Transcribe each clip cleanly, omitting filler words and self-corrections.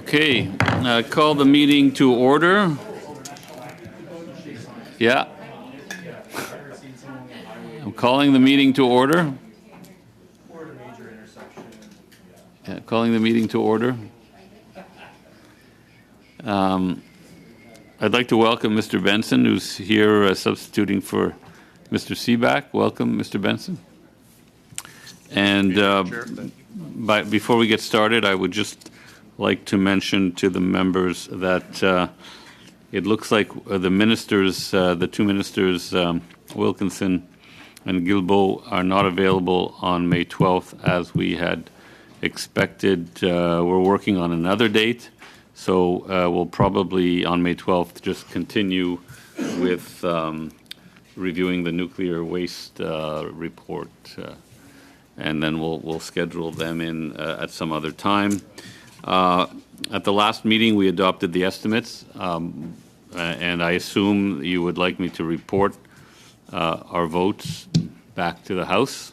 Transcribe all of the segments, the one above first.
Okay, call the meeting to order. Yeah. I'm calling the meeting to order. Yeah, calling the meeting to order. I'd like to welcome Mr. Benson, who's here substituting for Mr. Seaback. Welcome, Mr. Benson. And before we get started, I would just like to mention to the members that it looks like the ministers, the two ministers, Wilkinson and Guilbeault, are not available on May 12th as we had expected. We're working on another date, so we'll probably on May 12th just continue with reviewing the nuclear waste report, and then we'll schedule them in at some other time. At the last meeting, we adopted the estimates, and I assume you would like me to report our votes back to the House,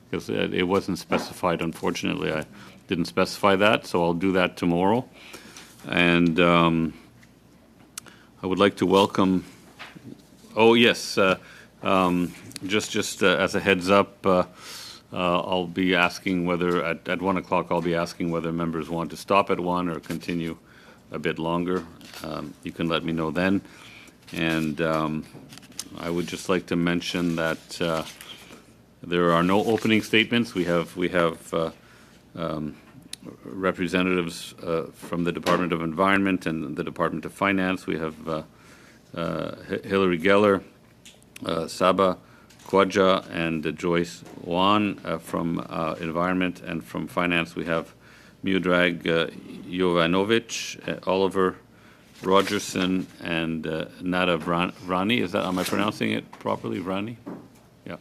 because it wasn't specified. Unfortunately, I didn't specify that, so I'll do that tomorrow. And I would like to welcome. Oh yes, just as a heads up. I'll be asking whether at 1 o'clock I'll be asking whether members want to stop at 1 or continue a bit longer. You can let me know then. And I would just like to mention that there are no opening statements. We have representatives from the Department of Environment and the Department of Finance. We have Hilary Geller, Saba Khwaja, and Joyce Wan from Environment, and from Finance we have Miodrag Jovanovic, Oliver Rogerson, and Nada Vrani. Am I pronouncing it properly, Vrani? Yeah.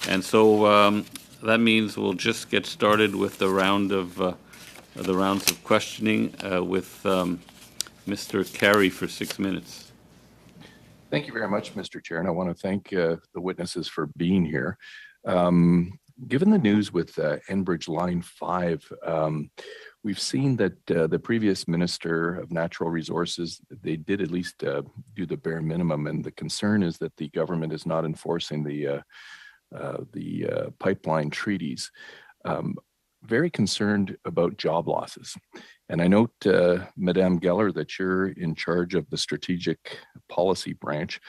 And so that means we'll just get started with the rounds of questioning with Mr. Carey for 6 minutes. Thank you very much, Mr. Chair, and I want to thank the witnesses for being here. Given the news with Enbridge Line 5, we've seen that the previous Minister of Natural Resources, they did at least do the bare minimum, and the concern is that the government is not enforcing the pipeline treaties. Very concerned about job losses. And I note, Madame Geller, that you're in charge of the strategic policy branch.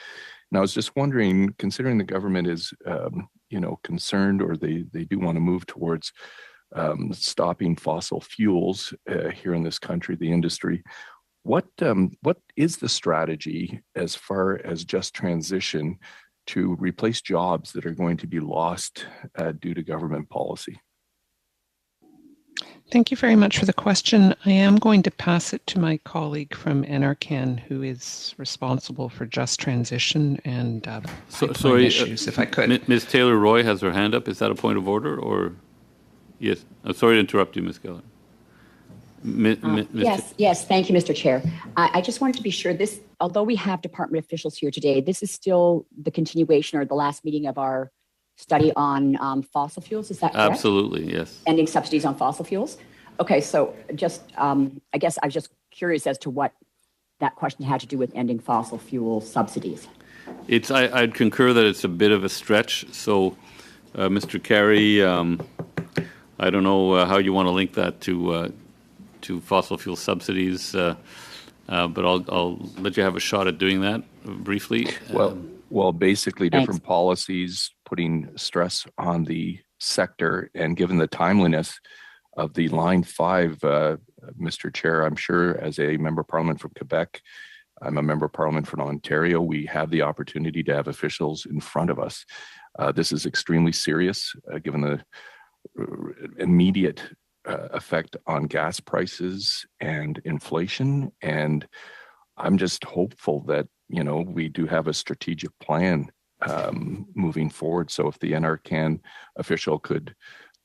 And I was just wondering, considering the government is, concerned, or they do want to move towards stopping fossil fuels here in this country, the industry, what is the strategy as far as just transition to replace jobs that are going to be lost due to government policy? Thank you very much for the question. I am going to pass it to my colleague from NRCan, who is responsible for just transition and sorry, issues, if I could. Ms. Taylor-Roy has her hand up. Is that a point of order, or? Yes. I'm sorry to interrupt you, Ms. Geller. Yes. Thank you, Mr. Chair. I just wanted to be sure this, although we have department officials here today, this is still the continuation or the last meeting of our study on fossil fuels. Is that correct? Absolutely, yes. Ending subsidies on fossil fuels. Okay, so just, I guess I was just curious as to what that question had to do with ending fossil fuel subsidies. I'd concur that it's a bit of a stretch. So, Mr. Carey, I don't know how you want to link that to fossil fuel subsidies, but I'll let you have a shot at doing that briefly. Well, basically different policies putting stress on the sector, and given the timeliness of the Line 5, Mr. Chair, I'm sure as a member of Parliament from Quebec, I'm a member of Parliament from Ontario, we have the opportunity to have officials in front of us. This is extremely serious, given the immediate effect on gas prices and inflation. And I'm just hopeful that, we do have a strategic plan moving forward. So if the NRCan official could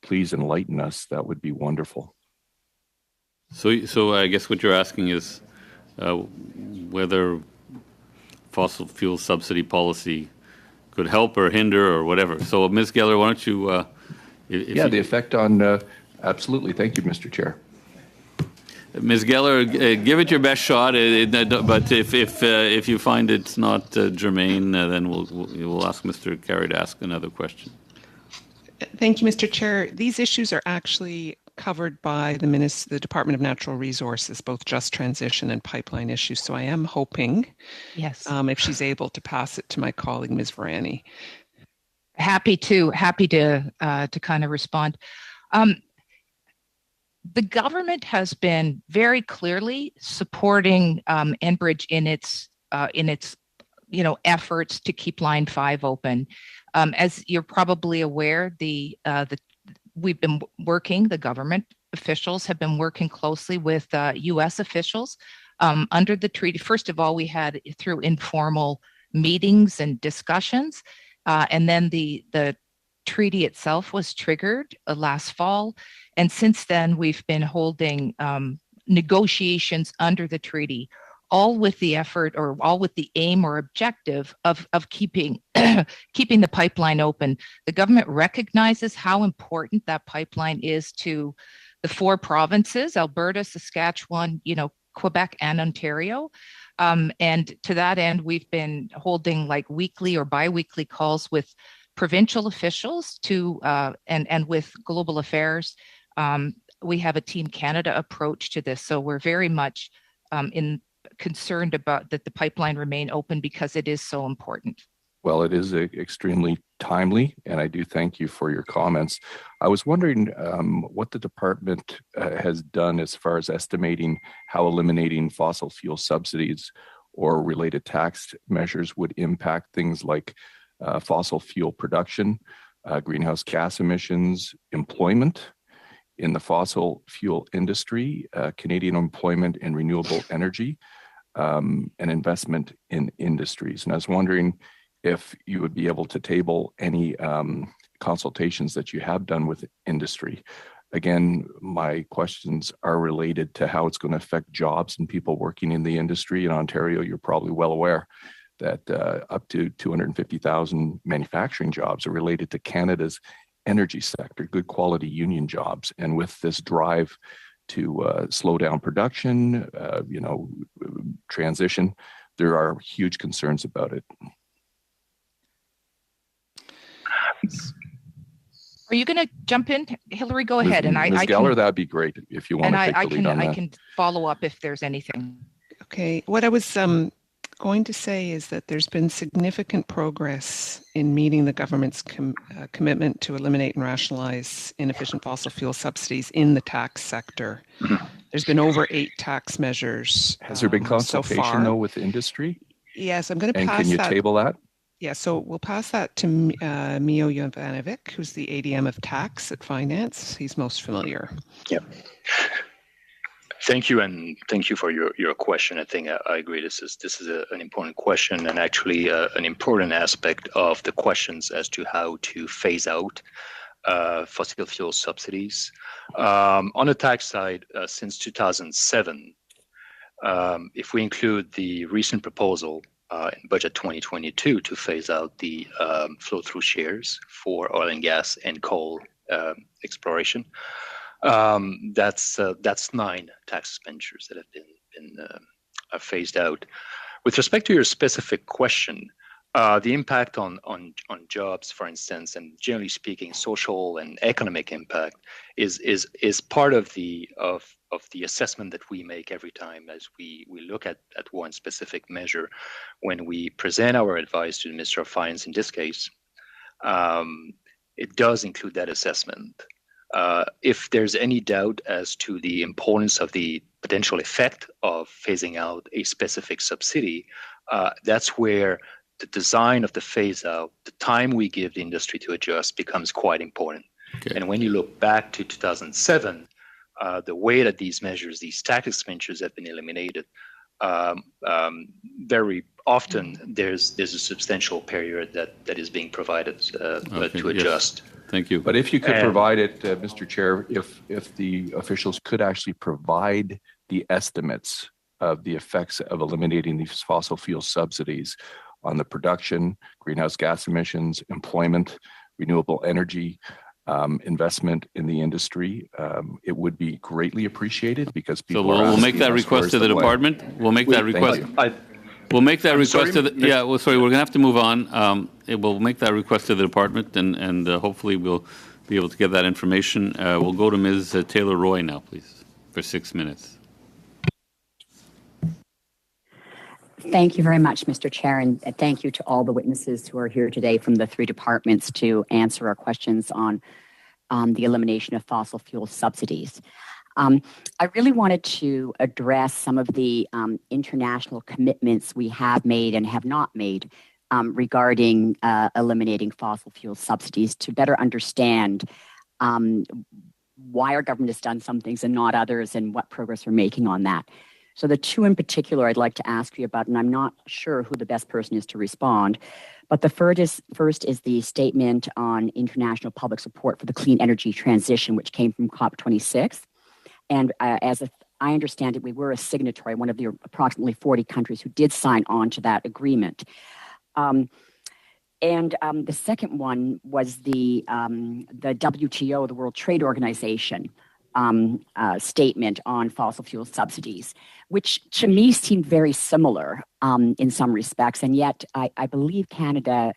please enlighten us, that would be wonderful. So I guess what you're asking is whether fossil fuel subsidy policy could help or hinder or whatever. So Ms. Geller, why don't you... the effect on... absolutely. Thank you, Mr. Chair. Ms. Geller, give it your best shot. But if you find it's not germane, then we'll ask Mr. Carey to ask another question. Thank you, Mr. Chair. These issues are actually covered by the Department of Natural Resources, both just transition and pipeline issues. So I am hoping, Yes, if she's able to pass it to my colleague, Ms. Varani. happy to kind of respond. The government has been very clearly supporting Enbridge in its efforts to keep Line 5 open. As you're probably aware, the government officials have been working closely with U.S. officials under the treaty. First of all, we had through informal meetings and discussions, and then the treaty itself was triggered last fall. And since then, we've been holding negotiations under the treaty, all with the effort or all with the aim or objective of keeping keeping the pipeline open. The government recognizes how important that pipeline is to the 4 provinces, Alberta, Saskatchewan, Quebec, and Ontario. And to that end, we've been holding like weekly or biweekly calls with provincial officials and with Global Affairs. We have a Team Canada approach to this. So we're very much concerned about that the pipeline remain open because it is so important. Well, it is extremely timely, and I do thank you for your comments. I was wondering what the department has done as far as estimating how eliminating fossil fuel subsidies or related tax measures would impact things like fossil fuel production, greenhouse gas emissions, employment in the fossil fuel industry, Canadian employment in renewable energy, and investment in industries. And I was wondering if you would be able to table any consultations that you have done with industry. Again, my questions are related to how it's going to affect jobs and people working in the industry. In Ontario, you're probably well aware that up to 250,000 manufacturing jobs are related to Canada's energy sector, good quality union jobs. And with this drive to slow down production, transition, there are huge concerns about it. Are you going to jump in, Hillary? Go ahead, and Ms. Geller, that'd be great if you want to take the lead on that. I can follow up if there's anything. Okay, what I was going to say is that there's been significant progress in meeting the government's commitment to eliminate and rationalize inefficient fossil fuel subsidies in the tax sector. There's been over 8 tax measures. Has there been consultation though with industry? Yes, I'm going to pass that. And can you table that? Yeah, so we'll pass that to Mio Jovanovic, who's the ADM of Tax at Finance. He's most familiar. Yeah. Thank you, and thank you for your question. I think I agree. This is an important question, and actually an important aspect of the questions as to how to phase out fossil fuel subsidies. On the tax side, since 2007, if we include the recent proposal in Budget 2022 to phase out the flow-through shares for oil and gas and coal exploration, that's 9 tax expenditures that have been phased out. With respect to your specific question, the impact on jobs, for instance, and generally speaking, social and economic impact is part of the assessment that we make every time as we look at one specific measure. When we present our advice to the Minister of Finance in this case, it does include that assessment. If there's any doubt as to the importance of the potential effect of phasing out a specific subsidy, that's where the design of the phase out, the time we give the industry to adjust becomes quite important. Okay. And when you look back to 2007, the way that these measures, these tax expenditures have been eliminated, very often there's a substantial period that is being provided to adjust. Yes. Thank you. But if you could provide it, Mr. Chair, if the officials could actually provide the estimates of the effects of eliminating these fossil fuel subsidies on the production, greenhouse gas emissions, employment, renewable energy, investment in the industry, it would be greatly appreciated because So people we'll make asking that us, request where's to the plan? department. We'll make that Thank request. you. We'll make that I'm request sorry, to the, yeah, well, sorry, we're going to have to move on. We'll make that request to the department, and hopefully we'll be able to get that information. We'll go to Ms. Taylor Roy now, please, for 6 minutes. Thank you very much, Mr. Chair, and thank you to all the witnesses who are here today from the three departments to answer our questions on the elimination of fossil fuel subsidies. I really wanted to address some of the international commitments we have made and have not made regarding eliminating fossil fuel subsidies to better understand why our government has done some things and not others and what progress we're making on that. So the two in particular I'd like to ask you about, and I'm not sure who the best person is to respond, but the first is the statement on international public support for the clean energy transition, which came from COP26. And I understand it, we were a signatory, one of the approximately 40 countries who did sign on to that agreement. The second one was the WTO, the World Trade Organization, statement on fossil fuel subsidies, which to me seemed very similar in some respects. And yet I believe Canada,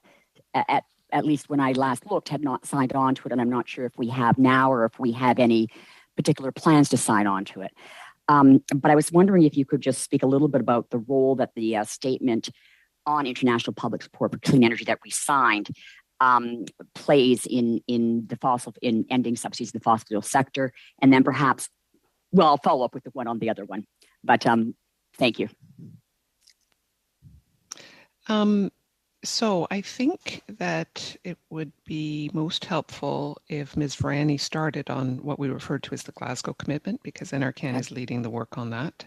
at least when I last looked, had not signed on to it. And I'm not sure if we have now or if we have any particular plans to sign on to it. But I was wondering if you could just speak a little bit about the role that the statement on international public support for clean energy that we signed plays in ending subsidies in the fossil fuel sector, and then perhaps, well, I'll follow up with the one on the other one. But thank you. So I think that it would be most helpful if Ms. Varani started on what we refer to as the Glasgow Commitment, because NRCan is leading the work on that.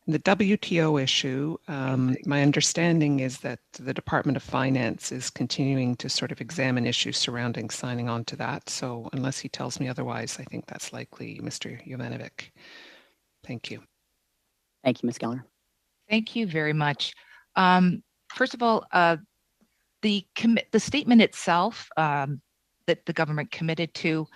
The WTO issue, my understanding is that the Department of Finance is continuing to sort of examine issues surrounding signing on to that. So unless he tells me otherwise, I think that's likely Mr. Jovanovic. Thank you. Thank you, Ms. Geller. Thank you very much. First of all, the statement itself that the government committed to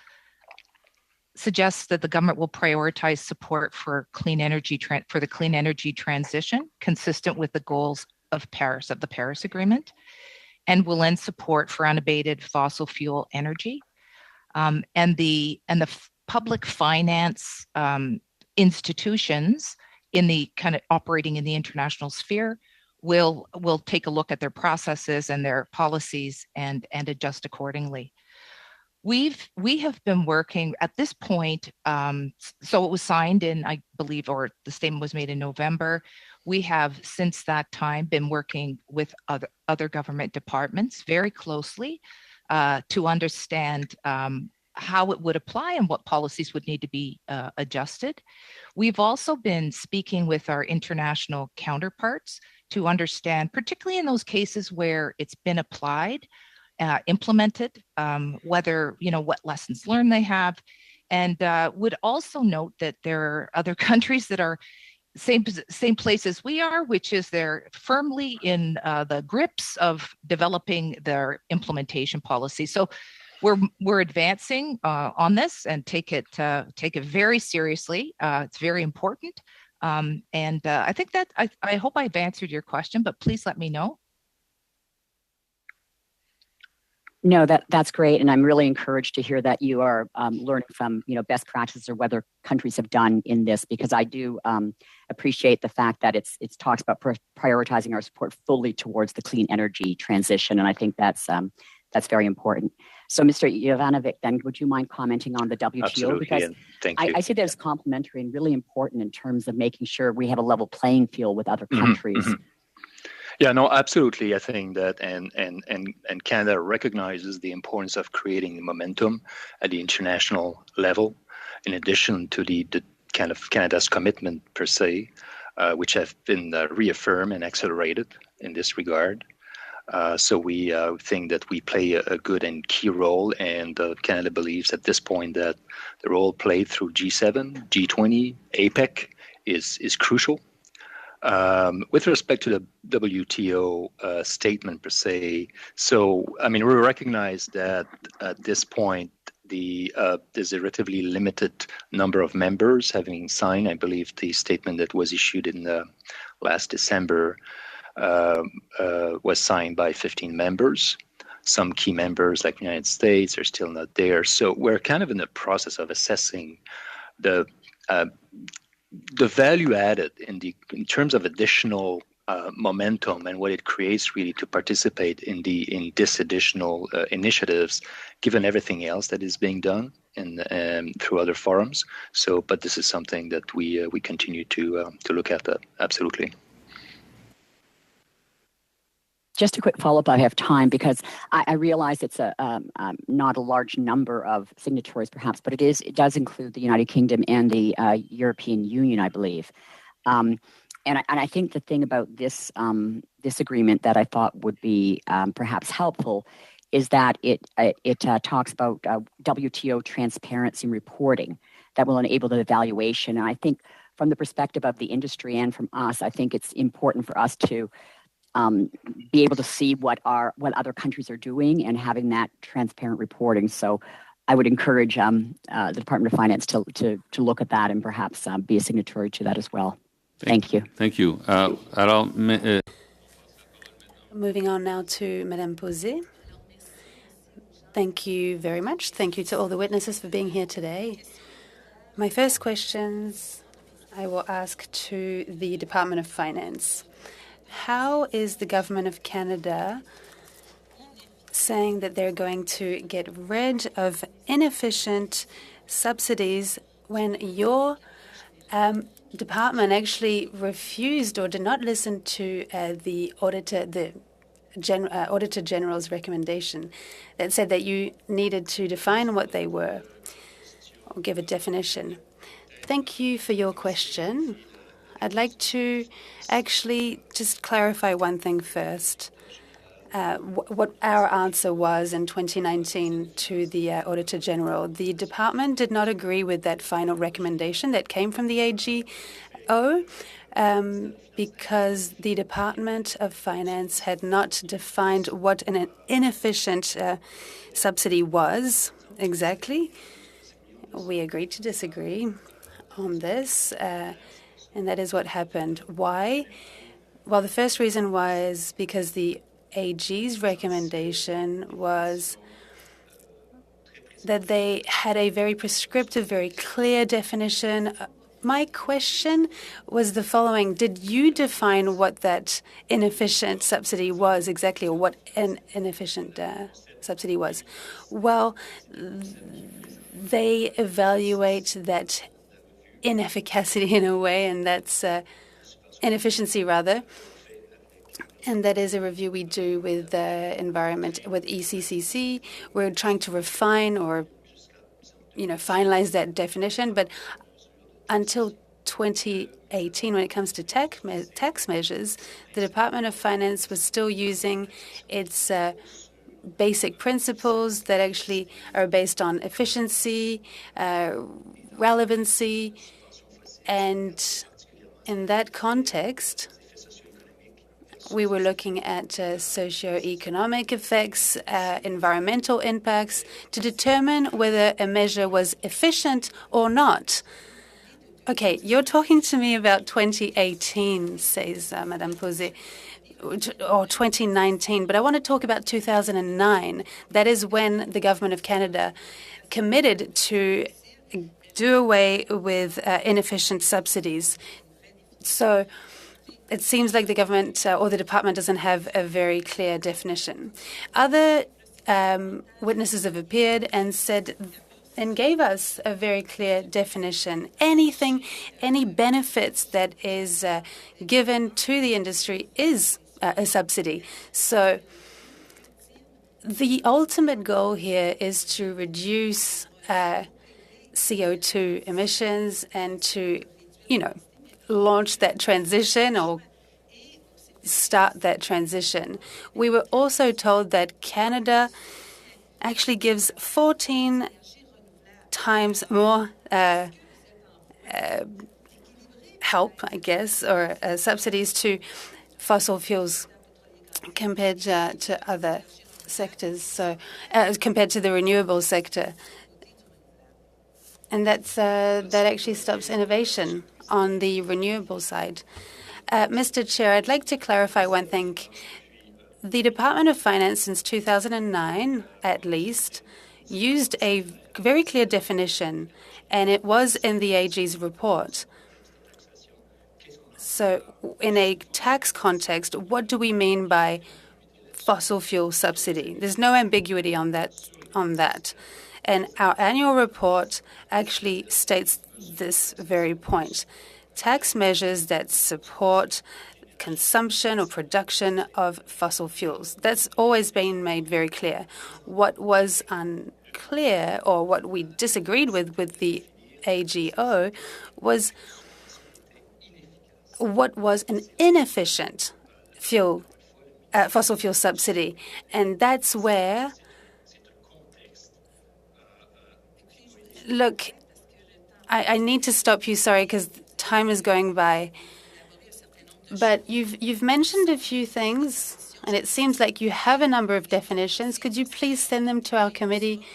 suggests that the government will prioritize support for clean energy for the clean energy transition, consistent with the goals of Paris, of the Paris Agreement, and will end support for unabated fossil fuel energy, and the public finance institutions in the kind of operating in the international sphere will take a look at their processes and their policies and adjust accordingly. We have been working at this point, so it was signed in, I believe, or the statement was made in November. We have since that time been working with other government departments very closely to understand how it would apply and what policies would need to be adjusted. We've also been speaking with our international counterparts to understand, particularly in those cases where it's been applied, implemented, whether, what lessons learned they have, and would also note that there are other countries that are same place as we are, which is they're firmly in the grips of developing their implementation policy. So we're advancing on this and take it very seriously. It's very important. And I think that I hope I've answered your question, but please let me know. No, that's great, and I'm really encouraged to hear that you are learning from best practices or what other countries have done in this, because I do appreciate the fact that it talks about prioritizing our support fully towards the clean energy transition, and I think that's very important. So, Mr. Jovanovic, then would you mind commenting on the WTO? Absolutely, because thank you. I see that as complementary and really important in terms of making sure we have a level playing field with other countries. Mm-hmm. Yeah, no, absolutely. I think that and Canada recognizes the importance of creating momentum at the international level, in addition to the kind of Canada's commitment per se, which have been reaffirmed and accelerated in this regard. So we think that we play a good and key role, and Canada believes at this point that the role played through G7, G20, APEC is crucial. With respect to the WTO statement per se, so I mean we recognize that at this point there's a relatively limited number of members having signed. I believe the statement that was issued in the last December was signed by 15 members. Some key members, like the United States, are still not there. So we're kind of in the process of assessing the value added in terms of additional momentum and what it creates really to participate in this additional initiatives, given everything else that is being done through other forums. So, but this is something that we continue to look at. That absolutely. Just a quick follow-up. I have time because I realize it's not a large number of signatories, perhaps, but it does include the United Kingdom and the European Union, I believe. And I think the thing about this agreement that I thought would be perhaps helpful is that it talks about WTO transparency and reporting that will enable the evaluation. And I think from the perspective of the industry and from us, I think it's important for us to be able to see what other countries are doing and having that transparent reporting. So I would encourage the Department of Finance to look at that and perhaps be a signatory to that as well. Thank you. Thank you. Moving on now to Madame Posé. Thank you very much. Thank you to all the witnesses for being here today. My first questions I will ask to the Department of Finance. How is the Government of Canada saying that they're going to get rid of inefficient subsidies when your department actually refused or did not listen to the Auditor General's recommendation that said that you needed to define what they were or give a definition? Thank you for your question. I'd like to actually just clarify one thing first. What our answer was in 2019 to the Auditor General. The department did not agree with that final recommendation that came from the AGO because the Department of Finance had not defined what an inefficient subsidy was exactly. We agreed to disagree on this. And that is what happened. Why? Well, the first reason was because the AG's recommendation was that they had a very prescriptive, very clear definition. My question was the following. Did you define what that inefficient subsidy was exactly, or what an inefficient subsidy was? Well, they evaluate that inefficacy in a way, and that's inefficiency rather. And that is a review we do with the environment, with ECCC. We're trying to refine or, finalize that definition. But until 2018, when it comes to tax measures, the Department of Finance was still using its basic principles that actually are based on efficiency, relevancy, and in that context, we were looking at socioeconomic effects, environmental impacts, to determine whether a measure was efficient or not. Okay, you're talking to me about 2018, says Madame Posé, or 2019, but I want to talk about 2009. That is when the Government of Canada committed to do away with inefficient subsidies. So it seems like the government or the department doesn't have a very clear definition. Other witnesses have appeared and said and gave us a very clear definition. Any benefits that is given to the industry is a subsidy. So the ultimate goal here is to reduce CO2 emissions and to, launch that transition or start that transition. We were also told that Canada actually gives 14 times more help, I guess, or subsidies to fossil fuels compared to other sectors, so compared to the renewable sector. that actually stops innovation on the renewable side. Mr. Chair, I'd like to clarify one thing. The Department of Finance since 2009, at least, used a very clear definition, and it was in the AG's report. So in a tax context, what do we mean by fossil fuel subsidy? There's no ambiguity on that. And our annual report actually states this very point. Tax measures that support consumption or production of fossil fuels. That's always been made very clear. What was unclear, or what we disagreed with the AGO, was what was an inefficient fossil fuel subsidy. And that's where, look, I need to stop you, sorry, because time is going by. But you've mentioned a few things, and it seems like you have a number of definitions. Could you please send them to our committee?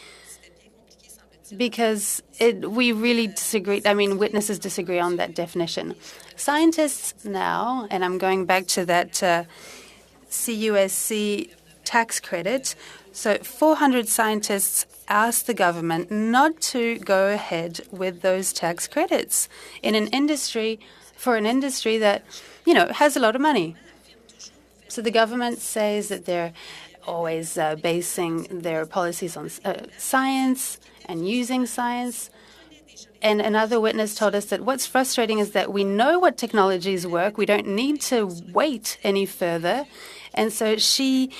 Because we really disagree. I mean, witnesses disagree on that definition. Scientists now, and I'm going back to that CUSC tax credit. So 400 scientists asked the government not to go ahead with those tax credits in an industry, for an industry that, has a lot of money. So the government says that they're always basing their policies on science and using science. And another witness told us that what's frustrating is that we know what technologies work. We don't need to wait any further. And so she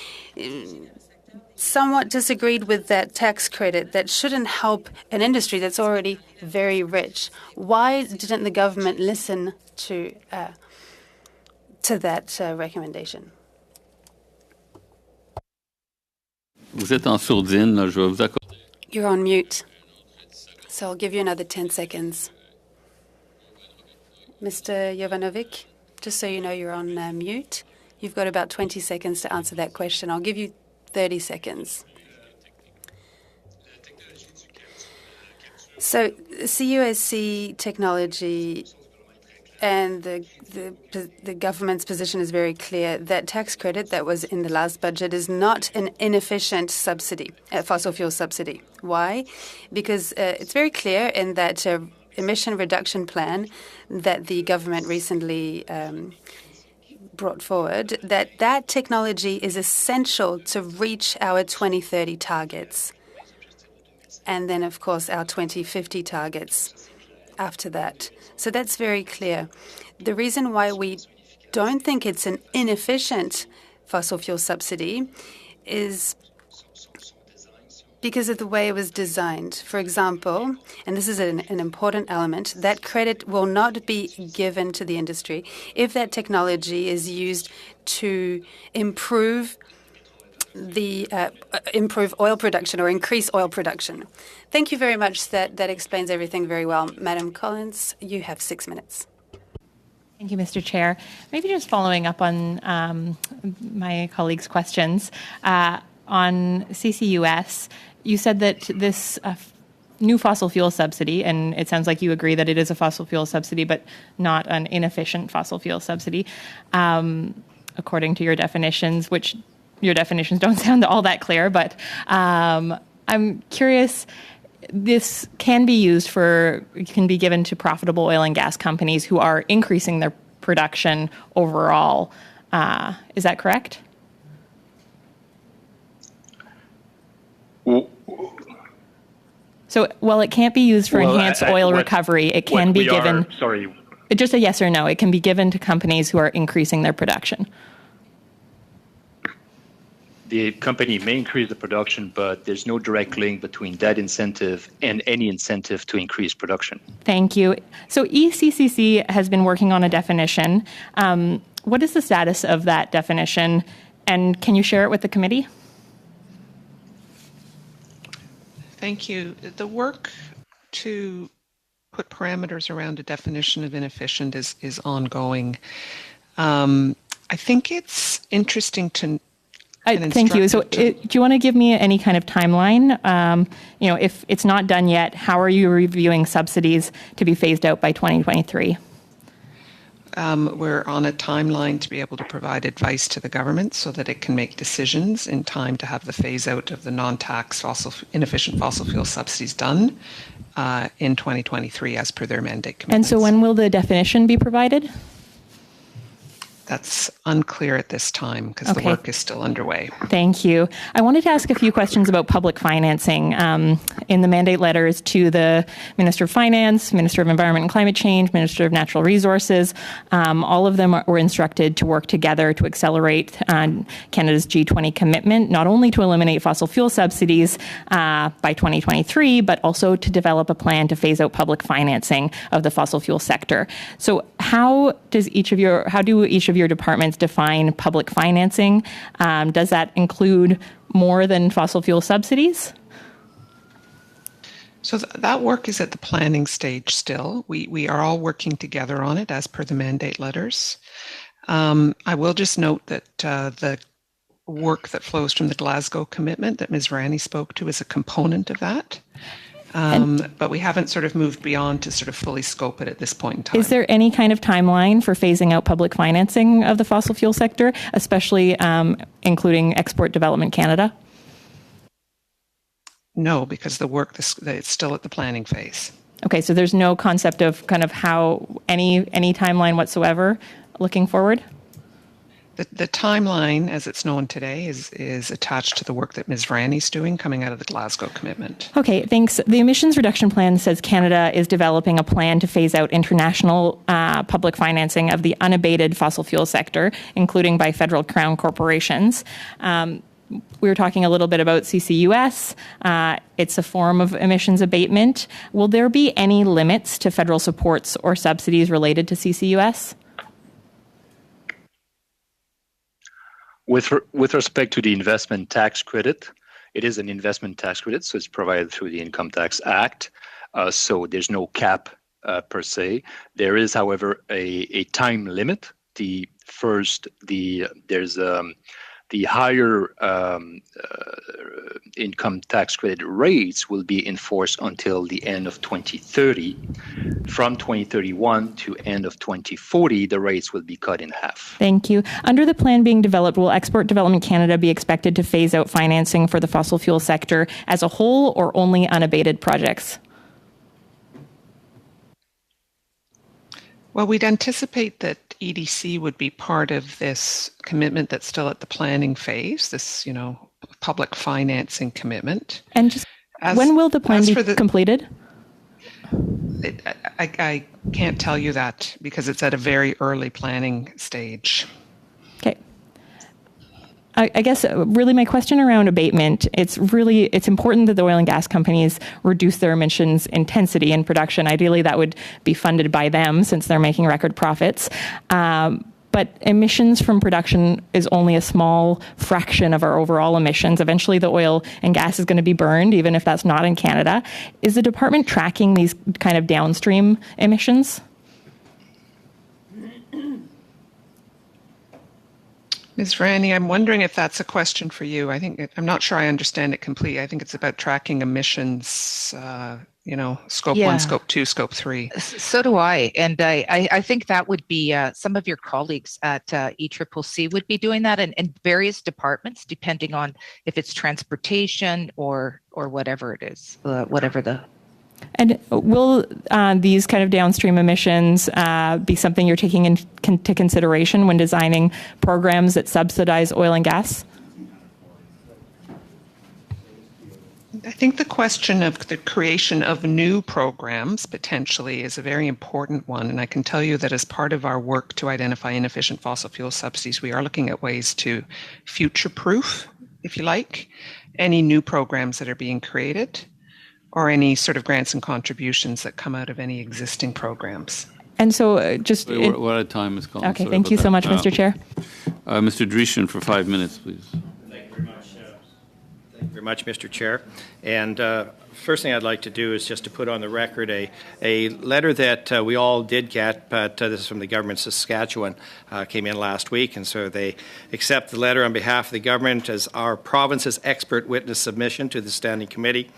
somewhat disagreed with that tax credit that shouldn't help an industry that's already very rich. Why didn't the government listen to that recommendation? Vous êtes en sourdine, là, je vais vous accorder. You're on mute, so I'll give you another 10 seconds. Mr. Jovanovic, just so you know you're on mute. You've got about 20 seconds to answer that question. I'll give you 30 seconds. So CUSC technology and the government's position is very clear. That tax credit that was in the last budget is not an inefficient subsidy, a fossil fuel subsidy. Why? Because it's very clear in that emission reduction plan that the government recently brought forward that technology is essential to reach our 2030 targets. And then, of course, our 2050 targets after that. So that's very clear. The reason why we don't think it's an inefficient fossil fuel subsidy is because of the way it was designed. For example, and this is an important element, that credit will not be given to the industry if that technology is used to improve oil production or increase oil production. Thank you very much. That explains everything very well. Madam Collins, you have 6 minutes. Thank you, Mr. Chair. Maybe just following up on my colleagues' questions. On CCUS, you said that this new fossil fuel subsidy, and it sounds like you agree that it is a fossil fuel subsidy, but not an inefficient fossil fuel subsidy, according to your definitions, which your definitions don't sound all that clear, but I'm curious, this can be given to profitable oil and gas companies who are increasing their production overall. Is that correct? So, while it can't be used for enhanced oil recovery, it can be given. Sorry. Just a yes or no. It can be given to companies who are increasing their production. The company may increase the production, but there's no direct link between that incentive and any incentive to increase production. Thank you. So ECCC has been working on a definition. What is the status of that definition, and can you share it with the committee? Thank you. The work to put parameters around a definition of inefficient is ongoing. I think it's interesting to Thank you. So do you want to give me any kind of timeline? If it's not done yet, how are you reviewing subsidies to be phased out by 2023? We're on a timeline to be able to provide advice to the government so that it can make decisions in time to have the phase out of the non-tax inefficient fossil fuel subsidies done in 2023 as per their mandate commitments. And so when will the definition be provided? That's unclear at this time because the work is still underway. Thank you. I wanted to ask a few questions about public financing. In the mandate letters to the Minister of Finance, Minister of Environment and Climate Change, Minister of Natural Resources, all of them were instructed to work together to accelerate Canada's G20 commitment, not only to eliminate fossil fuel subsidies by 2023, but also to develop a plan to phase out public financing of the fossil fuel sector. So how do each of your departments define public financing? Does that include more than fossil fuel subsidies? So that work is at the planning stage still. We are all working together on it as per the mandate letters. I will just note that the work that flows from the Glasgow commitment that Ms. Rani spoke to is a component of that. But we haven't sort of moved beyond to sort of fully scope it at this point in time. Is there any kind of timeline for phasing out public financing of the fossil fuel sector, especially including Export Development Canada? No, because the work it's still at the planning phase. Okay, so there's no concept of kind of how any timeline whatsoever looking forward? The timeline, as it's known today, is attached to the work that Ms. Rani's doing coming out of the Glasgow commitment. Okay, thanks. The emissions reduction plan says Canada is developing a plan to phase out international public financing of the unabated fossil fuel sector, including by federal crown corporations. We were talking a little bit about CCUS. It's a form of emissions abatement. Will there be any limits to federal supports or subsidies related to CCUS? With respect to the investment tax credit, it is an investment tax credit, so it's provided through the Income Tax Act. So there's no cap per se. There is, however, a time limit. There's the higher income tax credit rates will be enforced until the end of 2030. From 2031 to end of 2040, the rates will be cut in half. Thank you. Under the plan being developed, will Export Development Canada be expected to phase out financing for the fossil fuel sector as a whole or only unabated projects? Well, we'd anticipate that EDC would be part of this commitment that's still at the planning phase, this, public financing commitment. And just when will the plan be completed? I can't tell you that because it's at a very early planning stage. Okay. I guess really my question around abatement, it's important that the oil and gas companies reduce their emissions intensity in production. Ideally, that would be funded by them since they're making record profits. But emissions from production is only a small fraction of our overall emissions. Eventually, the oil and gas is going to be burned, even if that's not in Canada. Is the department tracking these kind of downstream emissions? Ms. Rani, I'm wondering if that's a question for you. I'm not sure I understand it completely. I think it's about tracking emissions, scope 1, scope 2, scope 3. So do I. And I think that would be some of your colleagues at ECCC would be doing that in various departments, depending on if it's transportation or whatever it is, whatever the... And will these kind of downstream emissions be something you're taking into consideration when designing programs that subsidize oil and gas? I think the question of the creation of new programs potentially is a very important one. And I can tell you that as part of our work to identify inefficient fossil fuel subsidies, we are looking at ways to future-proof, if you like, any new programs that are being created, or any sort of grants and contributions that come out of any existing programs. And so we're out of time, Ms. Collins. Okay, thank you so much, Mr. Chair. Mr. Dreeshen for 5 minutes, please. Thank you very much. very much, Mr. Chair. And first thing I'd like to do is just to put on the record a letter that we all did get, but this is from the government of Saskatchewan, came in last week, and so they accept the letter on behalf of the government as our province's expert witness submission to the Standing Committee.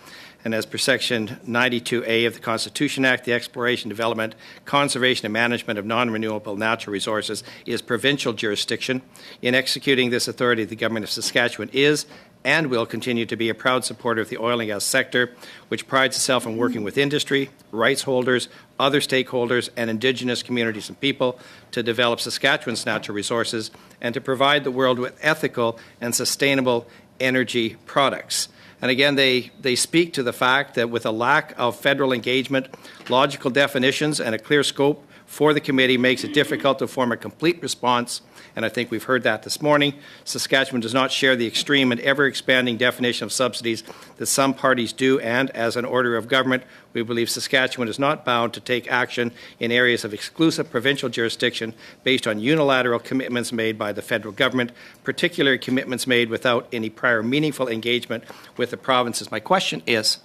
And as per Section 92A of the Constitution Act, the exploration, development, conservation, and management of non-renewable natural resources is provincial jurisdiction. In executing this authority, the Government of Saskatchewan is and will continue to be a proud supporter of the oil and gas sector, which prides itself on working with industry, rights holders, other stakeholders, and Indigenous communities and people to develop Saskatchewan's natural resources and to provide the world with ethical and sustainable energy products. And again, they speak to the fact that with a lack of federal engagement, logical definitions, and a clear scope for the committee makes it difficult to form a complete response. And I think we've heard that this morning. Saskatchewan does not share the extreme and ever-expanding definition of subsidies that some parties do, and as an order of government, we believe Saskatchewan is not bound to take action in areas of exclusive provincial jurisdiction based on unilateral commitments made by the federal government, particularly commitments made without any prior meaningful engagement with the provinces. My question is,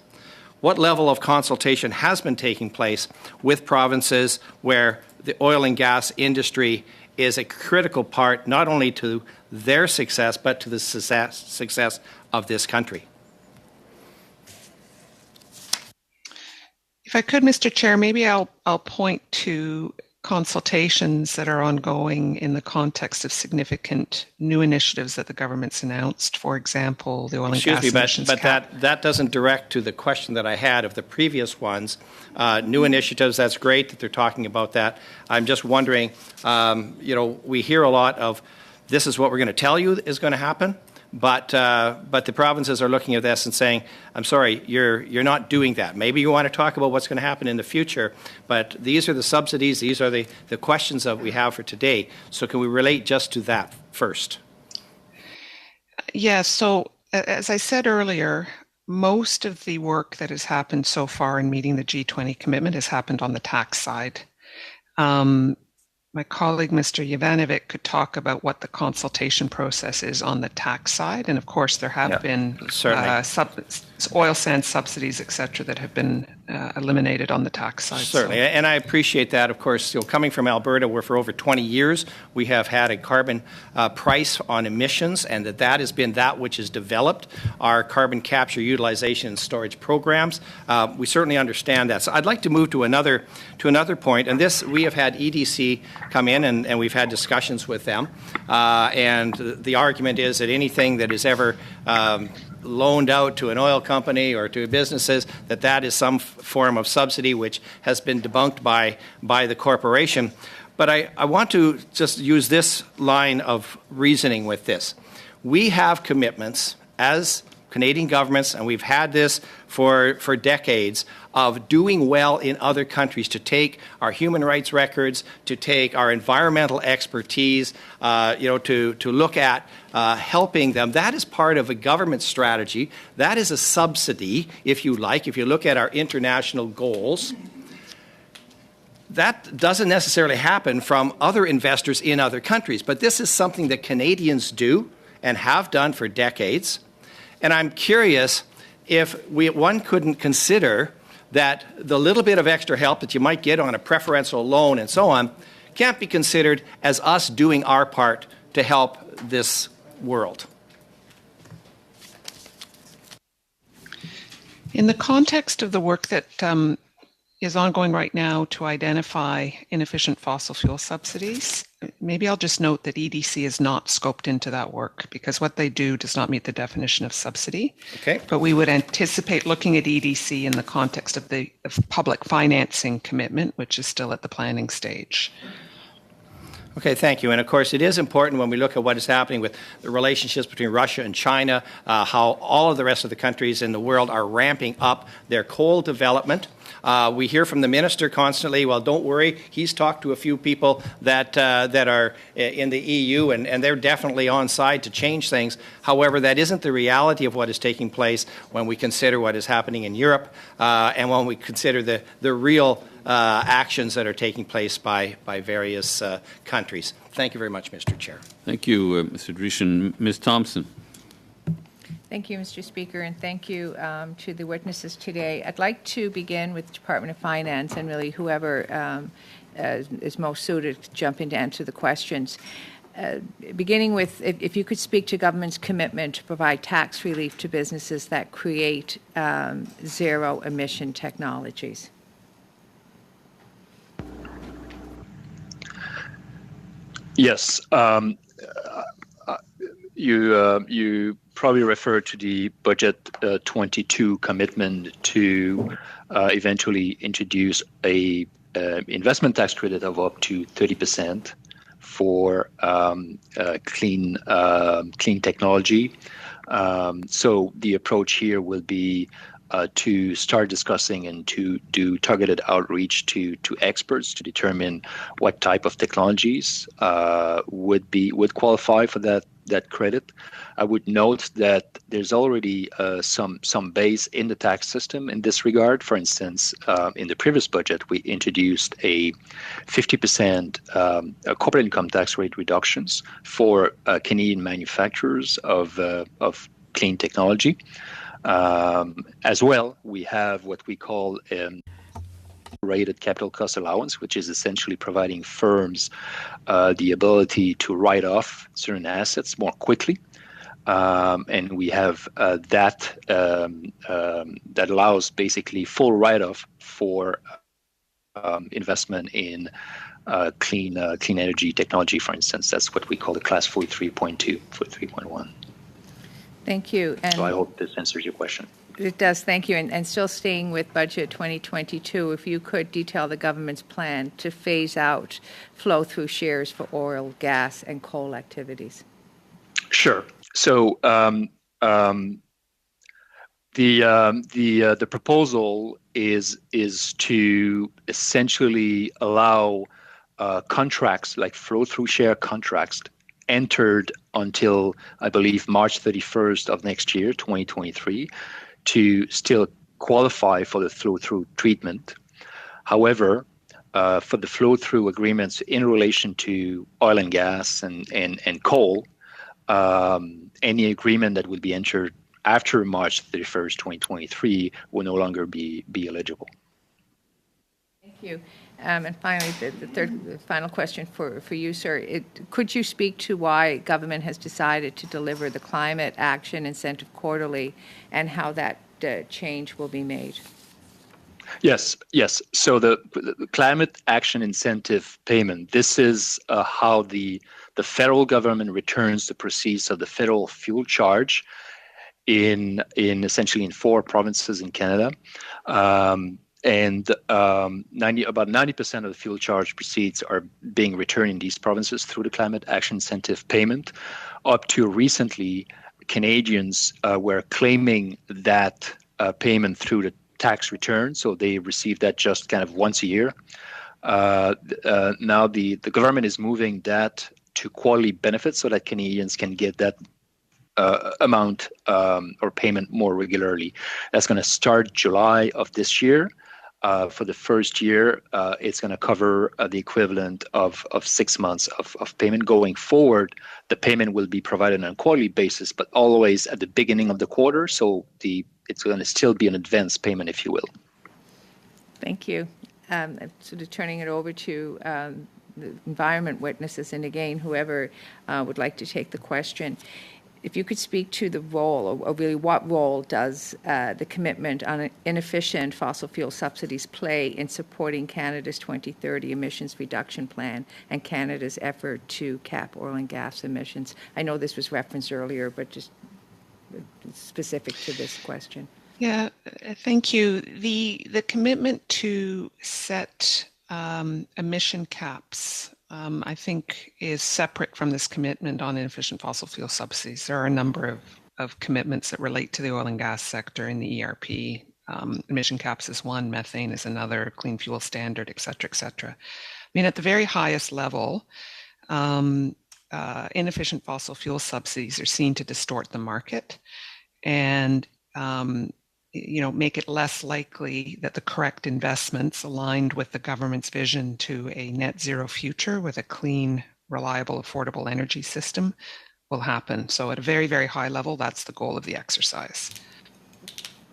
what level of consultation has been taking place with provinces where the oil and gas industry is a critical part not only to their success but to the success of this country? If I could, Mr. Chair, maybe I'll point to consultations that are ongoing in the context of significant new initiatives that the government's announced. For example, the oil and gas emissions cap. But that doesn't direct to the question that I had of the previous ones. New initiatives, that's great that they're talking about that. I'm just wondering, we hear a lot of this is what we're going to tell you is going to happen. But the provinces are looking at this and saying, I'm sorry, you're not doing that. Maybe you want to talk about what's going to happen in the future, but these are the subsidies, these are the questions that we have for today. So can we relate just to that first? Yeah, so as I said earlier, most of the work that has happened so far in meeting the G20 commitment has happened on the tax side. My colleague, Mr. Jovanovic, could talk about what the consultation process is on the tax side. And of course, there have been oil sands subsidies, et cetera, that have been eliminated on the tax side. Certainly, and I appreciate that. Of course, coming from Alberta, where for over 20 years we have had a carbon price on emissions, and that has been that which has developed our carbon capture, utilization, and storage programs. We certainly understand that. So I'd like to move to another point, and this we have had EDC come in, and we've had discussions with them, and the argument is that anything that is ever loaned out to an oil company or to businesses, that is some form of subsidy, which has been debunked by the corporation. But I want to just use this line of reasoning with this. We have commitments as Canadian governments, and we've had this for decades, of doing well in other countries, to take our human rights records, to take our environmental expertise, to look at helping them. That is part of a government strategy. That is a subsidy, if you like. If you look at our international goals, that doesn't necessarily happen from other investors in other countries. But this is something that Canadians do and have done for decades. And I'm curious if one couldn't consider that the little bit of extra help that you might get on a preferential loan and so on can't be considered as us doing our part to help this world. In the context of the work that is ongoing right now to identify inefficient fossil fuel subsidies, maybe I'll just note that EDC is not scoped into that work because what they do does not meet the definition of subsidy. Okay. But we would anticipate looking at EDC in the context of the public financing commitment, which is still at the planning stage. Okay, thank you. And of course, it is important when we look at what is happening with the relationships between Russia and China, how all of the rest of the countries in the world are ramping up their coal development. We hear from the minister constantly, well, don't worry, he's talked to a few people that are in the EU, and they're definitely on side to change things. However, that isn't the reality of what is taking place when we consider what is happening in Europe and when we consider the real actions that are taking place by various countries. Thank you very much, Mr. Chair. Thank you, Mr. Dreeshen. Ms. Thompson. Thank you, Mr. Speaker, and thank you to the witnesses today. I'd like to begin with the Department of Finance and really whoever is most suited to jump in to answer the questions. Beginning with, if you could speak to government's commitment to provide tax relief to businesses that create zero-emission technologies. Yes. You probably refer to the budget 22 commitment to eventually introduce a investment tax credit of up to 30% for clean technology. So the approach here will be to start discussing and to do targeted outreach to experts to determine what type of technologies would qualify for that credit. I would note that there's already some base in the tax system in this regard. For instance, in the previous budget, we introduced a 50% corporate income tax rate reductions for Canadian manufacturers of clean technology. As well, we have what we call rated capital cost allowance, which is essentially providing firms the ability to write off certain assets more quickly. And we have that allows basically full write-off for investment in clean energy technology, for instance. That's what we call the Class 43.2, 43.1. Thank you. And so I hope this answers your question. It does, thank you. And still staying with Budget 2022, if you could detail the government's plan to phase out flow-through shares for oil, gas, and coal activities. Sure. So the proposal is to essentially allow contracts like flow-through share contracts entered until, I believe, March 31st of next year, 2023, to still qualify for the flow-through treatment. However, for the flow-through agreements in relation to oil and gas and coal, any agreement that would be entered after March 31st, 2023 will no longer be eligible. Thank you. And finally, the final question for you, sir. Could you speak to why government has decided to deliver the Climate Action Incentive quarterly and how that change will be made? Yes. So the Climate Action Incentive payment, this is how the federal government returns the proceeds of the federal fuel charge in essentially in 4 provinces in Canada. And about 90% of the fuel charge proceeds are being returned in these provinces through the Climate Action Incentive payment. Up to recently, Canadians were claiming that payment through the tax return, so they receive that just kind of once a year. Now the government is moving that to quarterly benefits so that Canadians can get that amount or payment more regularly. That's going to start July of this year. For the first year, it's going to cover the equivalent of 6 months of payment. Going forward, the payment will be provided on a quarterly basis, but always at the beginning of the quarter. So it's going to still be an advance payment, if you will. Thank you. Sort of turning it over to the environment witnesses, and again, whoever would like to take the question. If you could speak to the role, or really what role does the commitment on inefficient fossil fuel subsidies play in supporting Canada's 2030 emissions reduction plan and Canada's effort to cap oil and gas emissions? I know this was referenced earlier, but just specific to this question. Yeah, thank you. The commitment to set emission caps I think is separate from this commitment on inefficient fossil fuel subsidies. There are a number of commitments that relate to the oil and gas sector in the ERP. Emission caps is one, methane is another, clean fuel standard, et cetera, et cetera. I mean, at the very highest level, inefficient fossil fuel subsidies are seen to distort the market and make it less likely that the correct investments aligned with the government's vision to a net zero future with a clean, reliable, affordable energy system will happen. So at a very, very high level, that's the goal of the exercise.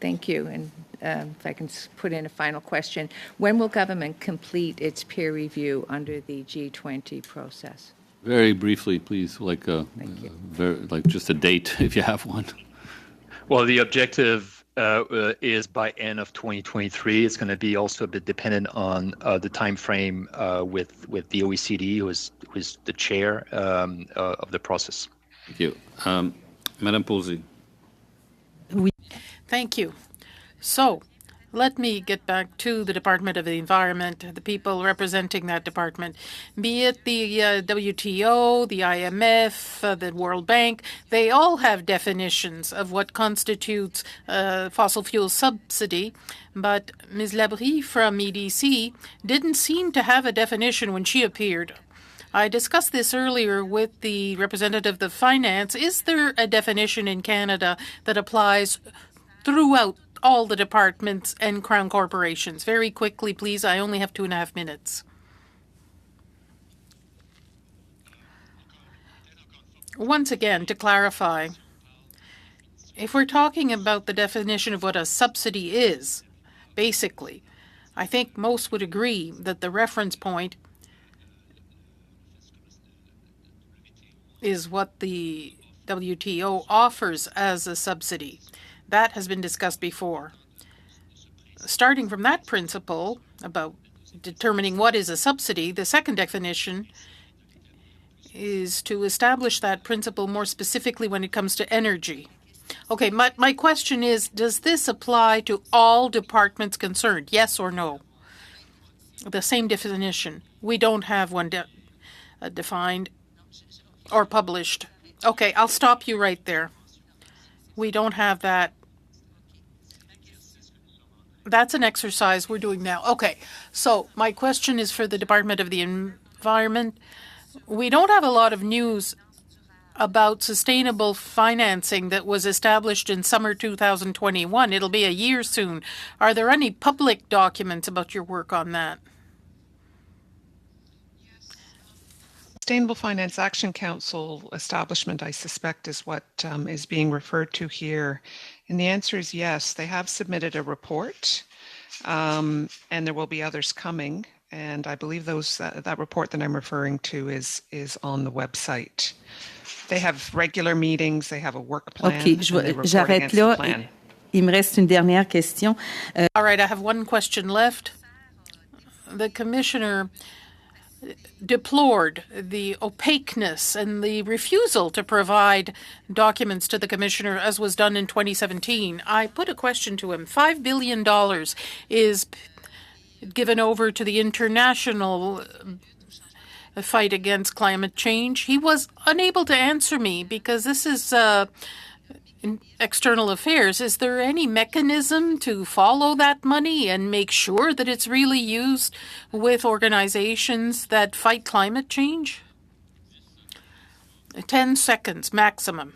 Thank you. And if I can put in a final question, when will government complete its peer review under the G20 process? Very briefly, please, like just a date, if you have one. Well, the objective is by end of 2023. It's going to be also a bit dependent on the time frame with the OECD, who is the chair of the process. Thank you. Madame Posey. Thank you. So let me get back to the Department of the Environment, the people representing that department, be it the WTO, the IMF, the World Bank. They all have definitions of what constitutes fossil fuel subsidy. But Ms. Labrie from EDC didn't seem to have a definition when she appeared. I discussed this earlier with the representative of finance. Is there a definition in Canada that applies throughout all the departments and Crown corporations? Very quickly, please. I only have 2.5 minutes. Once again, to clarify, if we're talking about the definition of what a subsidy is, basically, I think most would agree that the reference point is what the WTO offers as a subsidy. That has been discussed before. Starting from that principle about determining what is a subsidy, the second definition is to establish that principle more specifically when it comes to energy. Okay, my question is, does this apply to all departments concerned? Yes or no? The same definition. We don't have one defined or published. Okay, I'll stop you right there. We don't have that. That's an exercise we're doing now. Okay, so my question is for the Department of the Environment. We don't have a lot of news about sustainable financing that was established in summer 2021. It'll be a year soon. Are there any public documents about your work on that? Sustainable Finance Action Council establishment, I suspect, is what is being referred to here. And the answer is yes. They have submitted a report, and there will be others coming. And I believe that report that I'm referring to is on the website. They have regular meetings. They have a work plan. OK, j'arrête là. Il me reste une dernière question. All right, I have one question left. The Commissioner deplored the opaqueness and the refusal to provide documents to the Commissioner, as was done in 2017. I put a question to him. $5 billion is given over to the international fight against climate change. He was unable to answer me because this is in external affairs. Is there any mechanism to follow that money and make sure that it's really used with organizations that fight climate change? 10 seconds maximum.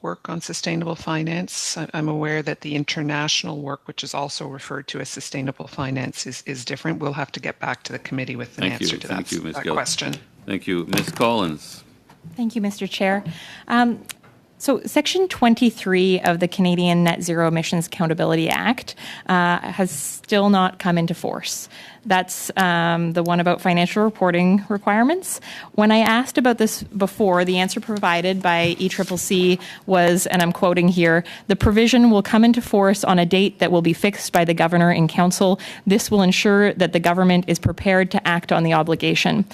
Work on sustainable finance. I'm aware that the international work, which is also referred to as sustainable finance, is different. We'll have to get back to the committee with an answer to that question. Thank you. Ms. Collins. Thank you, Mr. Chair. So Section 23 of the Canadian Net Zero Emissions Accountability Act has still not come into force. That's the one about financial reporting requirements. When I asked about this before, the answer provided by ECCC was, and I'm quoting here, "The provision will come into force on a date that will be fixed by the Governor in Council. This will ensure that the government is prepared to act on the obligation."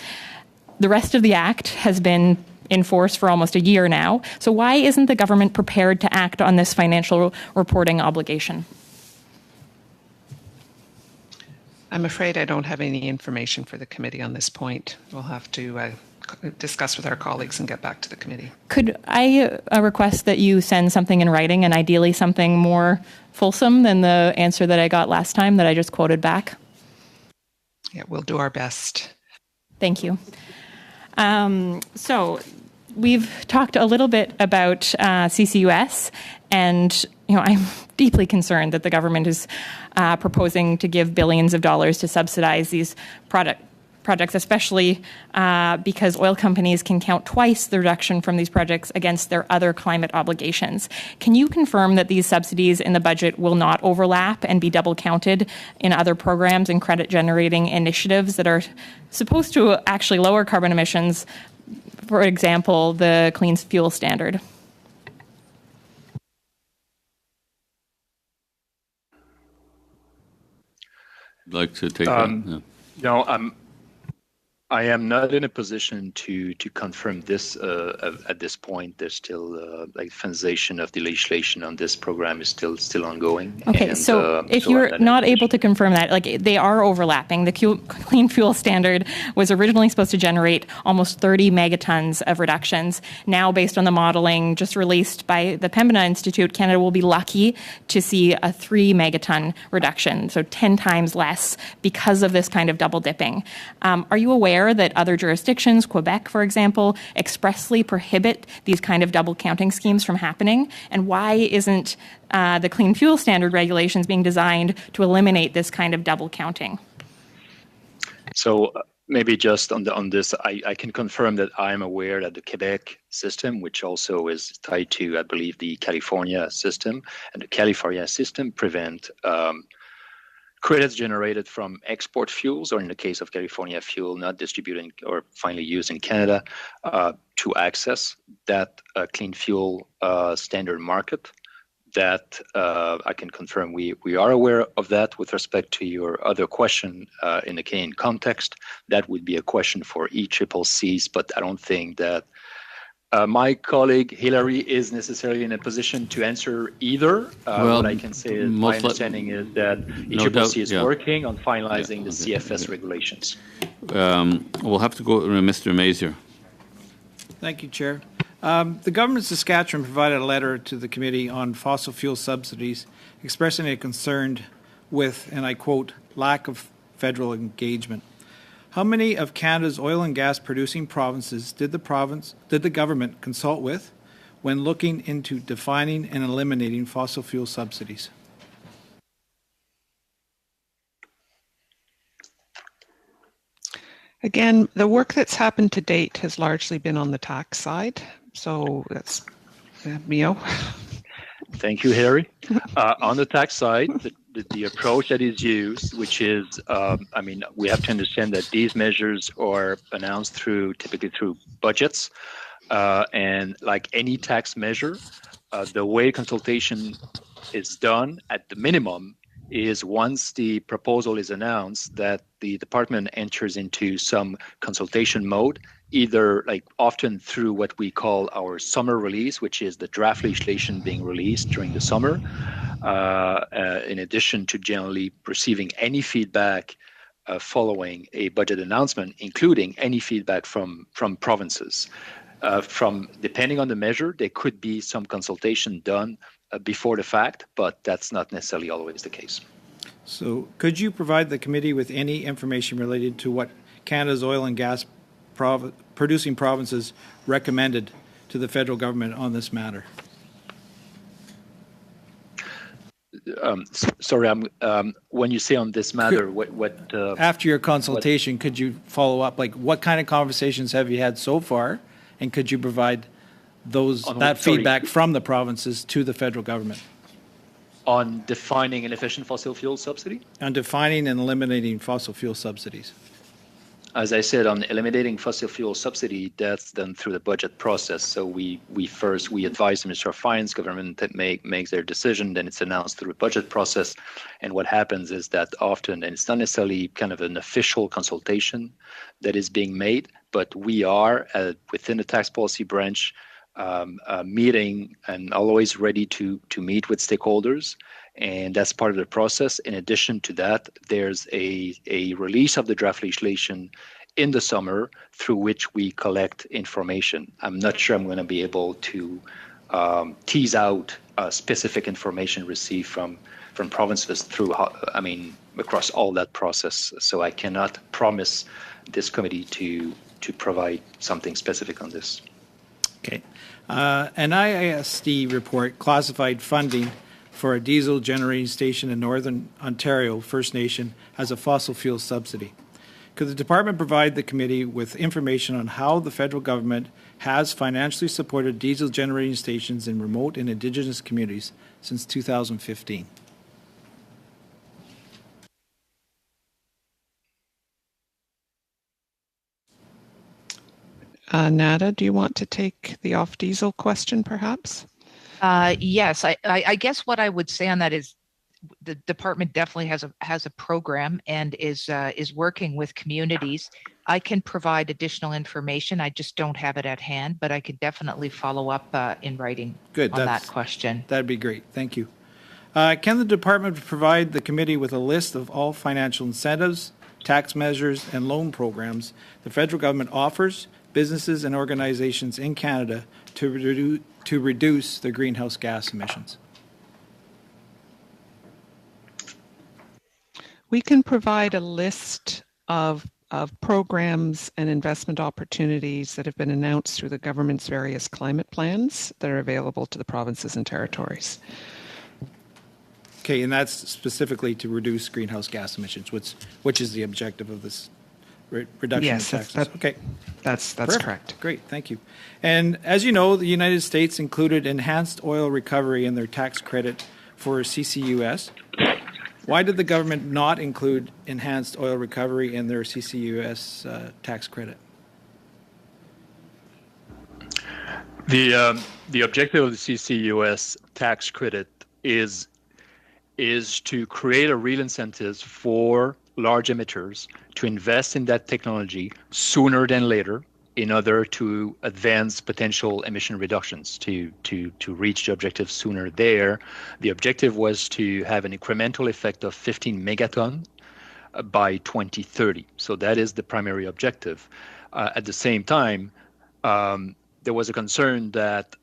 The rest of the Act has been in force for almost a year now. So why isn't the government prepared to act on this financial reporting obligation? I'm afraid I don't have any information for the committee on this point. We'll have to discuss with our colleagues and get back to the committee. Could I request that you send something in writing, and ideally something more fulsome than the answer that I got last time that I just quoted back? Yeah, we'll do our best. Thank you. So we've talked a little bit about CCUS, and I'm deeply concerned that the government is proposing to give billions of dollars to subsidize these projects, especially because oil companies can count twice the reduction from these projects against their other climate obligations. Can you confirm that these subsidies in the budget will not overlap and be double counted in other programs and credit generating initiatives that are supposed to actually lower carbon emissions, for example, the Clean Fuel Standard? Like to take that? Yeah. No, I am not in a position to confirm this at this point. There's still like finalization of the legislation on this program is still ongoing. Okay, and, so if you're not able to confirm that, like they are overlapping. The Clean Fuel Standard was originally supposed to generate almost 30 megatons of reductions. Now, based on the modeling just released by the Pembina Institute, Canada will be lucky to see a 3 megaton reduction, so 10 times less because of this kind of double dipping. Are you aware that other jurisdictions, Quebec, for example, expressly prohibit these kind of double counting schemes from happening? And why isn't the Clean Fuel Standard regulations being designed to eliminate this kind of double counting? So maybe just on this, I can confirm that I'm aware that the Quebec system, which also is tied to, I believe, the California system, and the California system prevent credits generated from export fuels, or in the case of California fuel, not distributing or finally used in Canada, to access that clean fuel standard market. That I can confirm we are aware of that. With respect to your other question in the Canadian context, that would be a question for ECCCs, but I don't think that my colleague Hilary is necessarily in a position to answer either. What I can say is my understanding is that ECCC is working on finalizing the CFS regulations. We'll have to go to Mr. Mazier. Thank you, Chair. The government of Saskatchewan provided a letter to the committee on fossil fuel subsidies expressing a concern with, and I quote, lack of federal engagement. How many of Canada's oil and gas producing provinces did the government consult with when looking into defining and eliminating fossil fuel subsidies? Again, the work that's happened to date has largely been on the tax side. So that's Mio. Thank you, Harry. On the tax side, the approach that is used, which is, we have to understand that these measures are announced typically through budgets, and like any tax measure, the way consultation is done at the minimum is once the proposal is announced that the department enters into some consultation mode, either like often through what we call our summer release, which is the draft legislation being released during the summer, in addition to generally receiving any feedback following a budget announcement, including any feedback from provinces. Depending on the measure, there could be some consultation done before the fact, but that's not necessarily always the case. So could you provide the committee with any information related to what Canada's oil and gas producing provinces recommended to the federal government on this matter? Sorry, when you say on this matter, what after your consultation, could you follow up? Like, what kind of conversations have you had so far, and could you provide that feedback from the provinces to the federal government? On defining an efficient fossil fuel subsidy? On defining and eliminating fossil fuel subsidies. As I said, on eliminating fossil fuel subsidy, that's done through the budget process. So we advise the Minister of Finance, government that makes their decision, then it's announced through the budget process. And what happens is that often, and it's not necessarily kind of an official consultation that is being made, but we are within the tax policy branch meeting and always ready to meet with stakeholders. And that's part of the process. In addition to that, there's a release of the draft legislation in the summer through which we collect information. I'm not sure I'm going to be able to tease out specific information received from provinces across all that process. So I cannot promise this committee to provide something specific on this. Okay. An IISD report classified funding for a diesel generating station in Northern Ontario First Nation as a fossil fuel subsidy. Could the department provide the committee with information on how the federal government has financially supported diesel generating stations in remote and Indigenous communities since 2015? Nada, do you want to take the off-diesel question, perhaps? Yes, I guess what I would say on that is the department definitely has a program and is working with communities. I can provide additional information. I just don't have it at hand, but I could definitely follow up in writing on that question. That'd be great. Thank you. Can the department provide the committee with a list of all financial incentives, tax measures, and loan programs the federal government offers businesses and organizations in Canada to reduce their greenhouse gas emissions? We can provide a list of programs and investment opportunities that have been announced through the government's various climate plans that are available to the provinces and territories. Okay, and that's specifically to reduce greenhouse gas emissions, which is the objective of this reduction of taxes. Okay. That's correct. Great, thank you. And as you know, the United States included enhanced oil recovery in their tax credit for CCUS. Why did the government not include enhanced oil recovery in their CCUS tax credit? The objective of the CCUS tax credit is to create a real incentive for large emitters to invest in that technology sooner than later in order to advance potential emission reductions to reach the objective sooner there. The objective was to have an incremental effect of 15 megaton by 2030. So that is the primary objective. At the same time, there was a concern that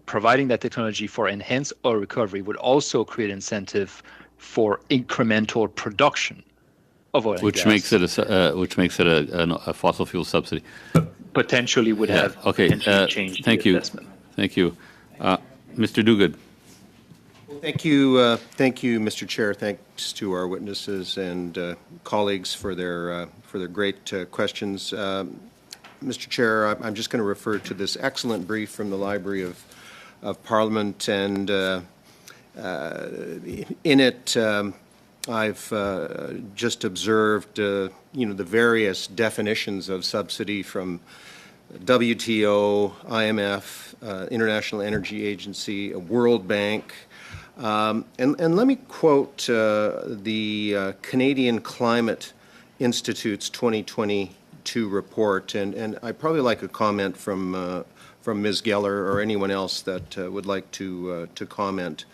providing that technology for enhanced oil recovery would also create incentive for incremental production of oil and which gas. makes it a fossil fuel subsidy. Potentially would have changed thank the you. investment. Thank you. Mr. Duguid. Thank you, Mr. Chair. Thanks to our witnesses and colleagues for their great questions. Mr. Chair, I'm just going to refer to this excellent brief from the Library of Parliament, and in it, I've just observed, the various definitions of subsidy from WTO, IMF, International Energy Agency, World Bank. And let me quote the Canadian Climate Institute's 2022 report, and I'd probably like a comment from Ms. Geller or anyone else that would like to comment.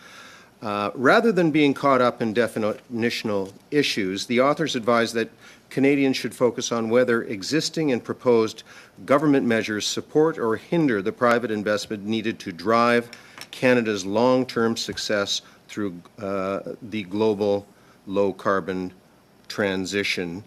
Rather than being caught up in definitional issues, the authors advise that Canadians should focus on whether existing and proposed government measures support or hinder the private investment needed to drive Canada's long-term success through the global low-carbon transition.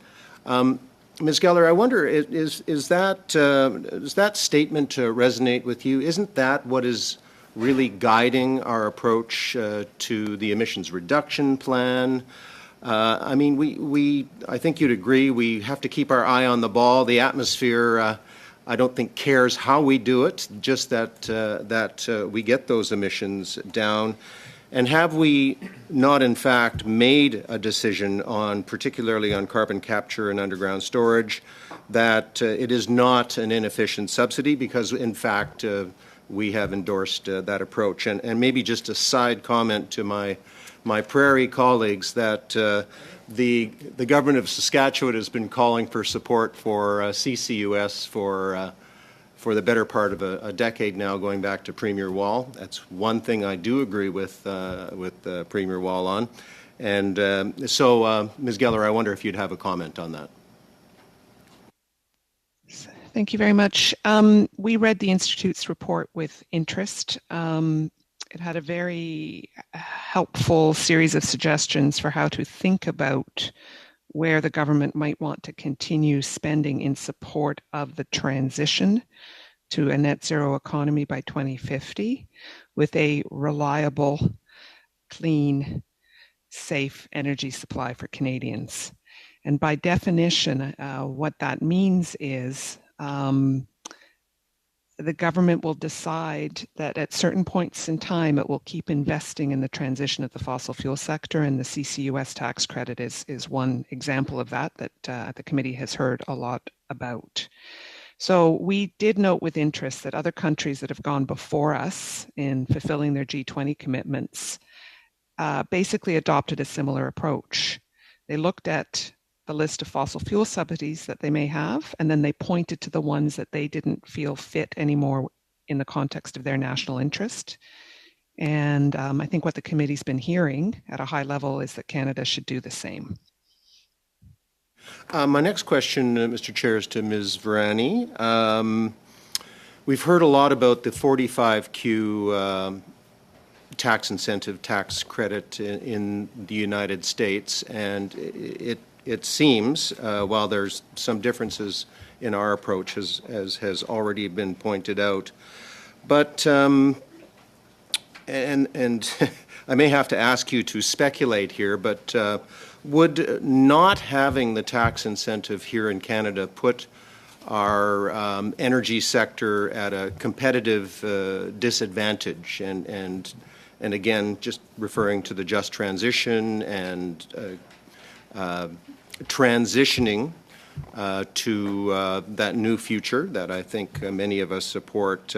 Ms. Geller, I wonder, does that statement resonate with you? Isn't that what is really guiding our approach to the emissions reduction plan? I mean, I think you'd agree, we have to keep our eye on the ball. The atmosphere, I don't think cares how we do it, just that we get those emissions down. And have we not, in fact, made a decision on, particularly on carbon capture and underground storage, that it is not an inefficient subsidy because, in fact, we have endorsed that approach? And maybe just a side comment to my prairie colleagues that the government of Saskatchewan has been calling for support for CCUS for the better part of a decade now, going back to Premier Wall. That's one thing I do agree with Premier Wall on. And so, Ms. Geller, I wonder if you'd have a comment on that. Thank you very much. We read the Institute's report with interest. It had a very helpful series of suggestions for how to think about where the government might want to continue spending in support of the transition to a net zero economy by 2050 with a reliable, clean, safe energy supply for Canadians. And by definition, what that means is the government will decide that at certain points in time, it will keep investing in the transition of the fossil fuel sector, and the CCUS tax credit is one example of that the committee has heard a lot about. So we did note with interest that other countries that have gone before us in fulfilling their G20 commitments basically adopted a similar approach. They looked at the list of fossil fuel subsidies that they may have, and then they pointed to the ones that they didn't feel fit anymore in the context of their national interest. And I think what the committee's been hearing at a high level is that Canada should do the same. My next question, Mr. Chair, is to Ms. Virani. We've heard a lot about the 45Q tax incentive tax credit in the United States, and it seems, while there's some differences in our approach, as has already been pointed out, but and I may have to ask you to speculate here, but would not having the tax incentive here in Canada put our energy sector at a competitive disadvantage? And again, just referring to the just transition and transitioning to that new future that I think many of us support.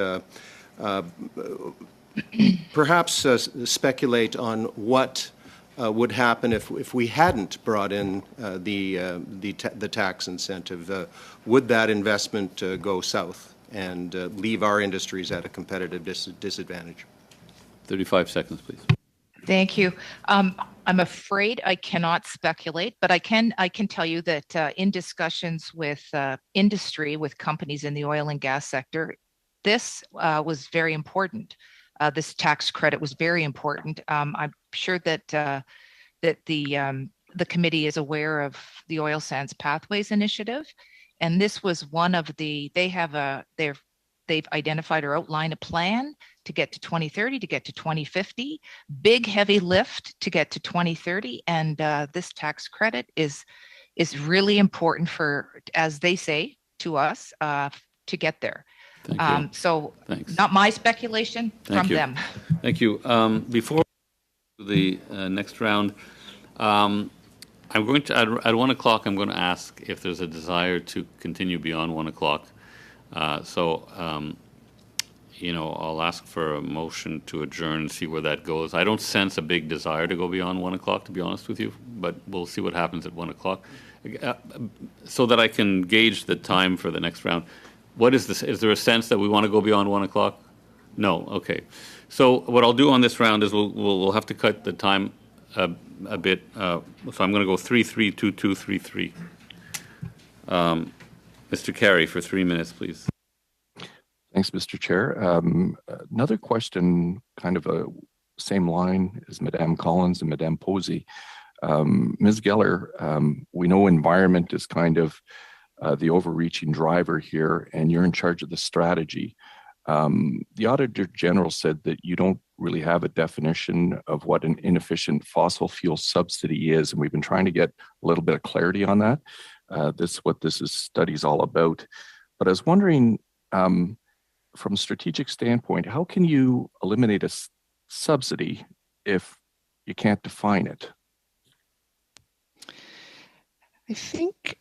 Perhaps speculate on what would happen if we hadn't brought in the tax incentive. Would that investment go south and leave our industries at a competitive disadvantage? 35 seconds, please. Thank you. I'm afraid I cannot speculate, but I can tell you that in discussions with industry, with companies in the oil and gas sector, this was very important. This tax credit was very important. I'm sure that the committee is aware of the Oil Sands Pathways Initiative, and this was one of the. They've identified or outlined a plan to get to 2030, to get to 2050, big heavy lift to get to 2030. And this tax credit is really important for, as they say to us, to get there. Thank you. So Thanks. Not my speculation, Thank from you. them. Thank you. Before the next round, I'm going to, at 1 o'clock, I'm going to ask if there's a desire to continue beyond 1 o'clock. I'll ask for a motion to adjourn and see where that goes. I don't sense a big desire to go beyond 1 o'clock, to be honest with you, but we'll see what happens at 1 o'clock. So that I can gauge the time for the next round. What is this? Is there a sense that we want to go beyond 1 o'clock? No. Okay. So what I'll do on this round is we'll have to cut the time a bit. So I'm going to go 3-3-2-2-3-3. Mr. Carey, for 3 minutes, please. Thanks, Mr. Chair. Another question, kind of a same line as Madame Collins and Madame Posey. Ms. Geller, we know environment is kind of the overreaching driver here, and you're in charge of the strategy. The Auditor General said that you don't really have a definition of what an inefficient fossil fuel subsidy is, and we've been trying to get a little bit of clarity on that. This study is all about. But I was wondering, from a strategic standpoint, how can you eliminate a subsidy if you can't define it? I think,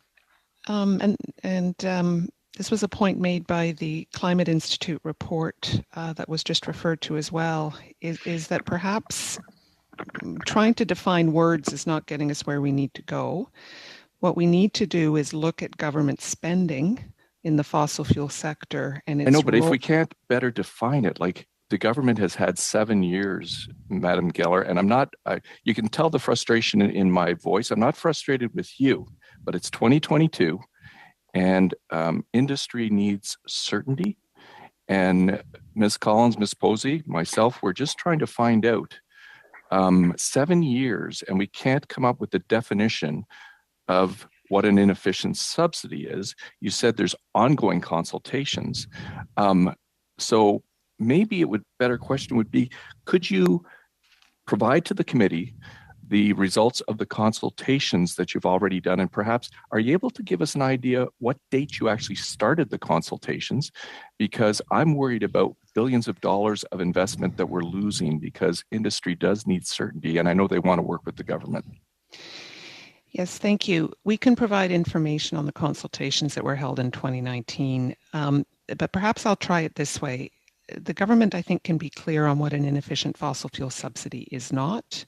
this was a point made by the Climate Institute report that was just referred to as well, is that perhaps trying to define words is not getting us where we need to go. What we need to do is look at government spending in the fossil fuel sector. And its I know, but if we can't better define it, like the government has had 7 years, Madam Geller, and I'm not, you can tell the frustration in my voice. I'm not frustrated with you, but it's 2022 and industry needs certainty. And Ms. Collins, Ms. Posey, myself, we're just trying to find out 7 years, and we can't come up with a definition of what an inefficient subsidy is. You said there's ongoing consultations. So maybe better question would be, could you provide to the committee the results of the consultations that you've already done? And perhaps, are you able to give us an idea what date you actually started the consultations? Because I'm worried about billions of dollars of investment that we're losing because industry does need certainty, and I know they want to work with the government. Yes, thank you. We can provide information on the consultations that were held in 2019, but perhaps I'll try it this way. The government, I think, can be clear on what an inefficient fossil fuel subsidy is not,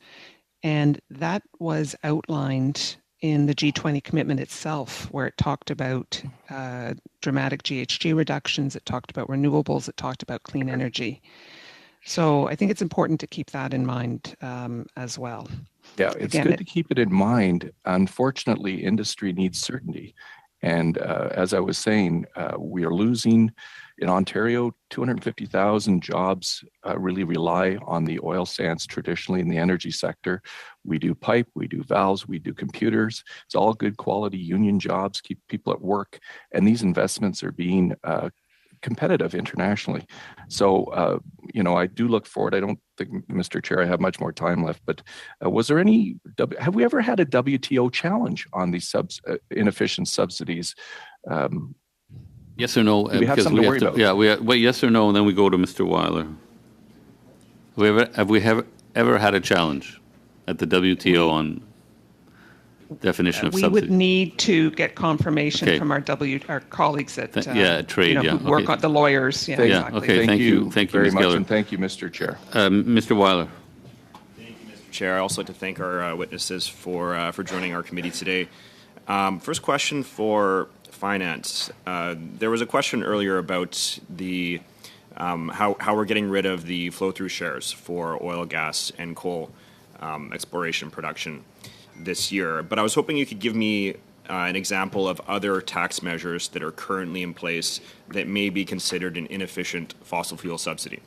and that was outlined in the G20 commitment itself, where it talked about dramatic GHG reductions, it talked about renewables, it talked about clean energy. So I think it's important to keep that in mind as well. Yeah, it's good to keep it in mind. Unfortunately, industry needs certainty. And as I was saying, we are losing in Ontario, 250,000 jobs really rely on the oil sands traditionally in the energy sector. We do pipe, we do valves, we do computers. It's all good quality union jobs, keep people at work. And these investments are being competitive internationally. So, I do look forward. I don't think, Mr. Chair, I have much more time left, but was there have we ever had a WTO challenge on these inefficient subsidies? Yes or no? Do we have something to worry about? Yeah, wait, yes or no, and then we go to Mr. Weiler. Have we ever had a challenge at the WTO on definition of we subsidy? would need to get confirmation from our colleagues at trade, who work on the lawyers. Yeah, exactly. Okay, thank you very Ms. much, Geller. and thank you, Mr. Chair. Mr. Weiler. Thank you, Mr. Chair. I also like to thank our witnesses for joining our committee today. First question for finance. There was a question earlier about the how we're getting rid of the flow-through shares for oil, gas, and coal exploration production this year. But I was hoping you could give me an example of other tax measures that are currently in place that may be considered an inefficient fossil fuel subsidy.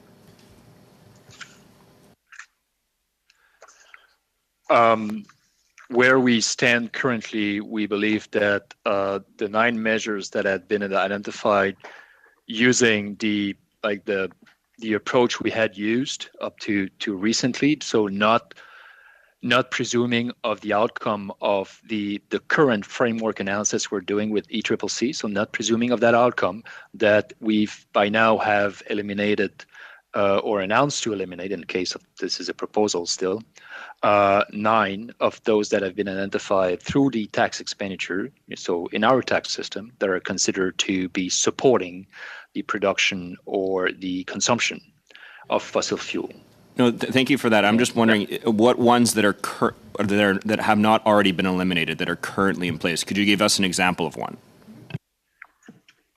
Where we stand currently, we believe that the 9 measures that had been identified using the approach we had used up to recently, so not presuming of the outcome of the current framework analysis we're doing with ECCC, so not presuming of that outcome, that we've by now have eliminated or announced to eliminate, in case of this is a proposal still, 9 of those that have been identified through the tax expenditure, so in our tax system, that are considered to be supporting the production or the consumption of fossil fuel. No, thank you for that. I'm just wondering what ones that are that have not already been eliminated that are currently in place. Could you give us an example of one?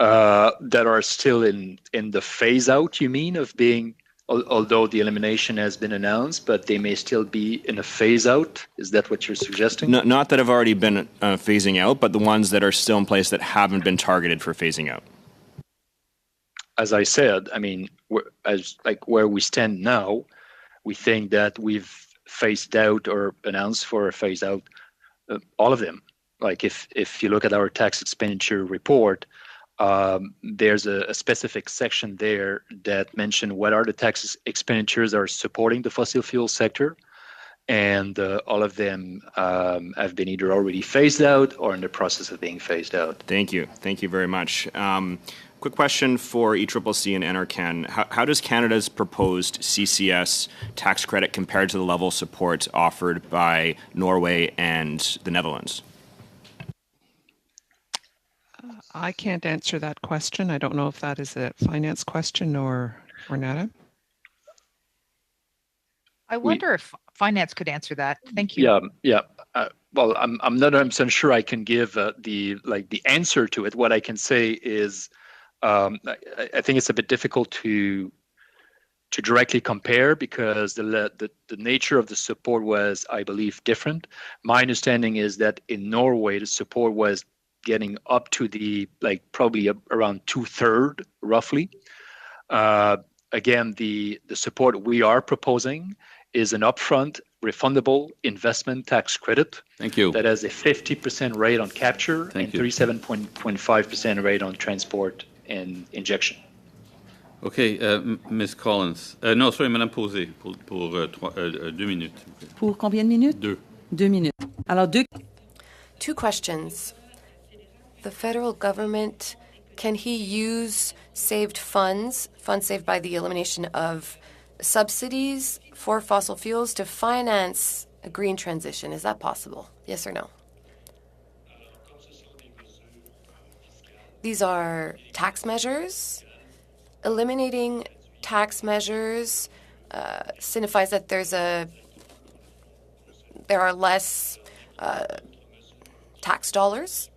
That are still in the phase out, you mean, of being, although the elimination has been announced, but they may still be in a phase out? Is that what you're suggesting? No, not that have already been phasing out, but the ones that are still in place that haven't been targeted for phasing out. As I said, I mean, where we stand now, we think that we've phased out or announced for a phase out all of them. Like if you look at our tax expenditure report, there's a specific section there that mention what are the tax expenditures that are supporting the fossil fuel sector. And all of them have been either already phased out or in the process of being phased out. Thank you. Thank you very much. Quick question for ECCC and NRCan. How does Canada's proposed CCS tax credit compare to the level of support offered by Norway and the Netherlands? I can't answer that question. I don't know if that is a finance question or Nada. I wonder if finance could answer that. Thank you. Yeah. Well, I'm not 100% sure I can give the answer to it. What I can say is, I think it's a bit difficult to directly compare because the nature of the support was, I believe, different. My understanding is that in Norway, the support was getting up to probably around 2/3 roughly. Again, the support we are proposing is an upfront refundable investment tax credit. Thank you. That has a 50% rate on capture and 37.5% rate on transport and injection. Okay, Ms. Collins. No, sorry, Madame Posé, pour 2 minutes. Pour combien de minutes? 2. 2 minutes. Alors, Two questions. The federal government, can he use saved funds saved by the elimination of subsidies for fossil fuels to finance a green transition? Is that possible? Yes or no? These are tax measures. Eliminating tax measures signifies that there are less tax dollars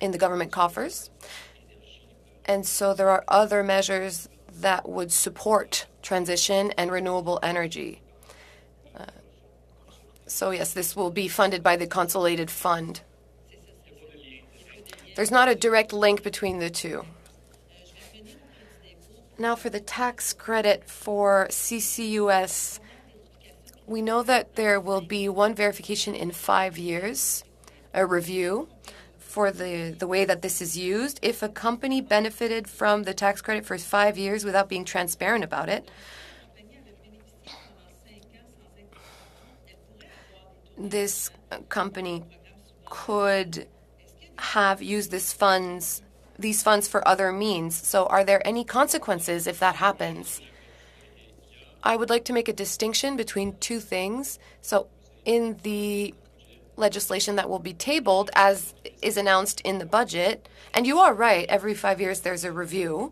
in the government coffers. And so there are other measures that would support transition and renewable energy. So yes, this will be funded by the Consolidated Fund. There's not a direct link between the two. Now for the tax credit for CCUS, we know that there will be one verification in 5 years, a review for the way that this is used. If a company benefited from the tax credit for 5 years without being transparent about it, this company could have used these funds for other means. So are there any consequences if that happens? I would like to make a distinction between two things. So in the legislation that will be tabled, as is announced in the budget, and you are right, every 5 years there's a review.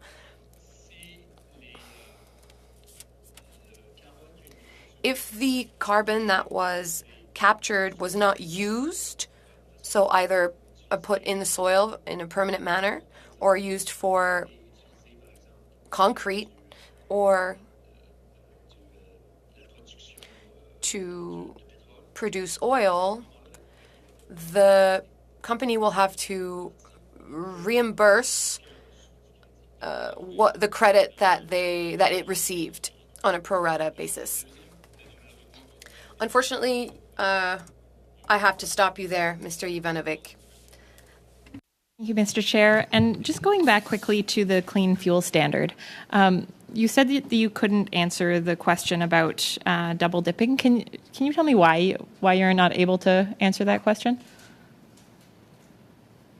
If the carbon that was captured was not used, so either put in the soil in a permanent manner or used for concrete or to produce oil, the company will have to reimburse what the credit that it received on a pro rata basis. Unfortunately, I have to stop you there, Mr. Ivanovic. Thank you, Mr. Chair. And just going back quickly to the clean fuel standard, you said that you couldn't answer the question about double dipping. Can you tell me why you're not able to answer that question?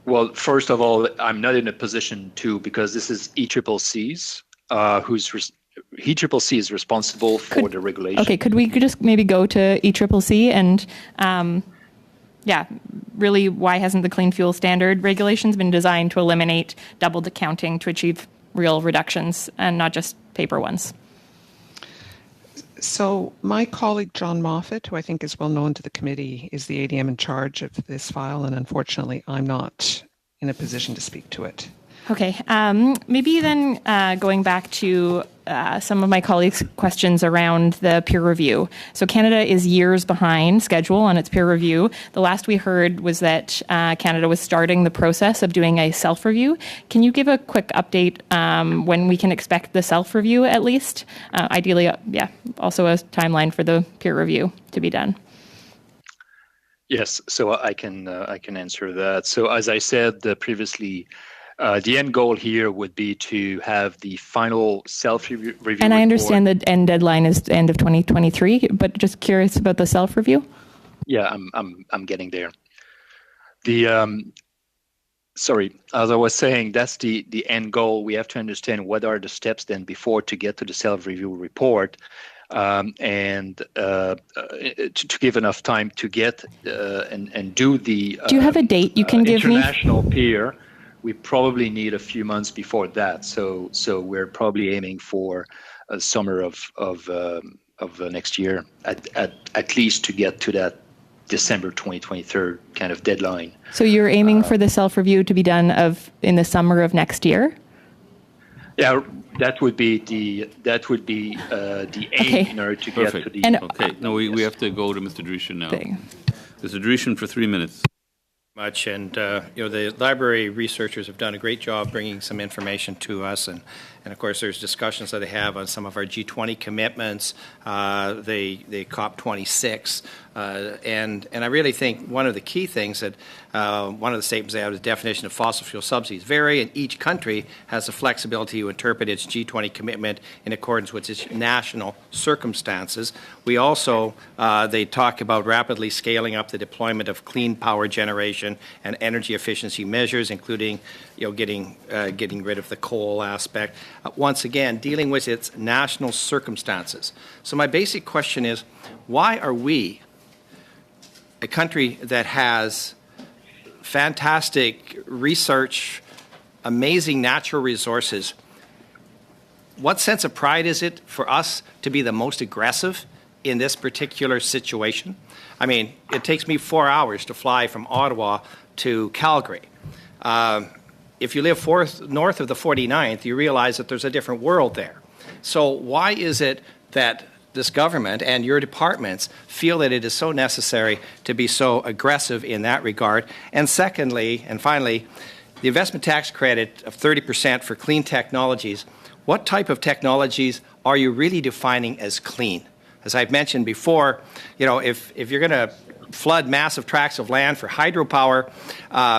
Well, first of all, I'm not in a position to, because this is ECCC's, ECCC is responsible for the regulation. Okay, could we just maybe go to ECCC and, really, why hasn't the clean fuel standard regulations been designed to eliminate double counting to achieve real reductions and not just paper ones? So my colleague John Moffat, who I think is well known to the committee, is the ADM in charge of this file, and unfortunately I'm not in a position to speak to it. Okay, maybe then going back to some of my colleagues' questions around the peer review. So Canada is years behind schedule on its peer review. The last we heard was that Canada was starting the process of doing a self-review. Can you give a quick update when we can expect the self-review at least? Ideally, also a timeline for the peer review to be done. Yes, so I can answer that. So as I said previously, the end goal here would be to have the final self-review report. And I understand the end deadline is the end of 2023, but just curious about the self-review. Yeah, I'm getting there. Sorry, as I was saying, that's the end goal. We have to understand what are the steps then before to get to the self-review report, and to give enough time to get and do the. Do you have a date you can give me? International peer. We probably need a few months before that, so we're probably aiming for a summer of next year, at least to get to that December 2023 kind of deadline. So you're aiming for the self-review to be done in the summer of next year? Yeah, that would be the aim in order to get to the. Okay, no, we have to go to Mr. Dreeshen now. Mr. Dreeshen for 3 minutes. Much, and the library researchers have done a great job bringing some information to us, and of course there's discussions that they have on some of our G20 commitments, the COP26 And I really think one of the key things that one of the statements they have is the definition of fossil fuel subsidies vary, and each country has the flexibility to interpret its G20 commitment in accordance with its national circumstances. We also, they talk about rapidly scaling up the deployment of clean power generation and energy efficiency measures, including getting rid of the coal aspect. Once again, dealing with its national circumstances. So my basic question is, why are we, a country that has fantastic research, amazing natural resources, what sense of pride is it for us to be the most aggressive in this particular situation? I mean, it takes me 4 hours to fly from Ottawa to Calgary. If you live north of the 49th, you realize that there's a different world there. So why is it that this government and your departments feel that it is so necessary to be so aggressive in that regard? And secondly, and finally, the investment tax credit of 30% for clean technologies, what type of technologies are you really defining as clean? As I've mentioned before, if you're going to flood massive tracts of land for hydropower,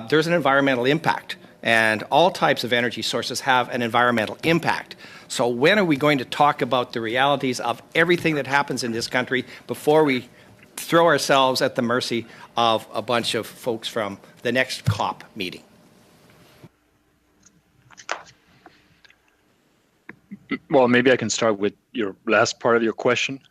there's an environmental impact. And all types of energy sources have an environmental impact. So when are we going to talk about the realities of everything that happens in this country before we throw ourselves at the mercy of a bunch of folks from the next COP meeting? Well, maybe I can start with your last part of your question.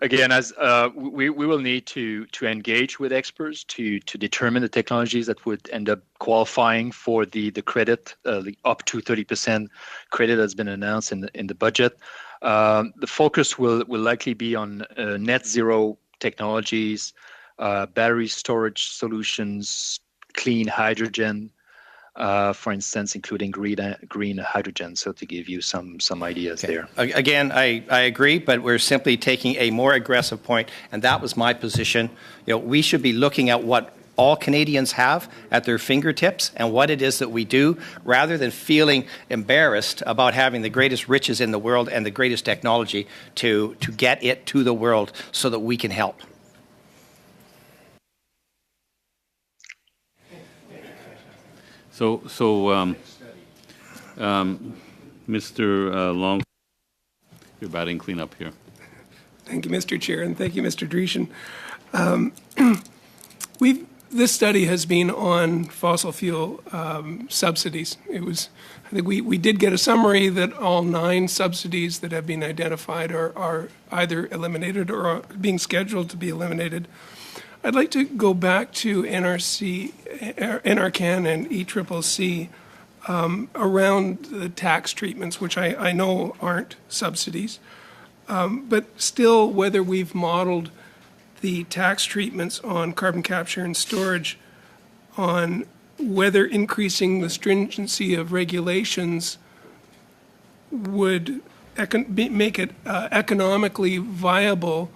Again, as we will need to engage with experts to determine the technologies that would end up qualifying for the credit, the up to 30% credit that's been announced in the budget. The focus will likely be on net zero technologies, battery storage solutions, clean hydrogen, for instance, including green hydrogen. So to give you some ideas there. Again, I agree, but we're simply taking a more aggressive point, and that was my position. We should be looking at what all Canadians have at their fingertips and what it is that we do, rather than feeling embarrassed about having the greatest riches in the world and the greatest technology to get it to the world so that we can help. So, Mr. Long, you're batting cleanup here. Thank you, Mr. Chair, and thank you, Mr. Dreeshen. This study has been on fossil fuel subsidies. I think we did get a summary that all 9 subsidies that have been identified are either eliminated or are being scheduled to be eliminated. I'd like to go back to NRCan and ECCC around the tax treatments, which I know aren't subsidies, but still whether we've modeled the tax treatments on carbon capture and storage on whether increasing the stringency of regulations would make it economically viable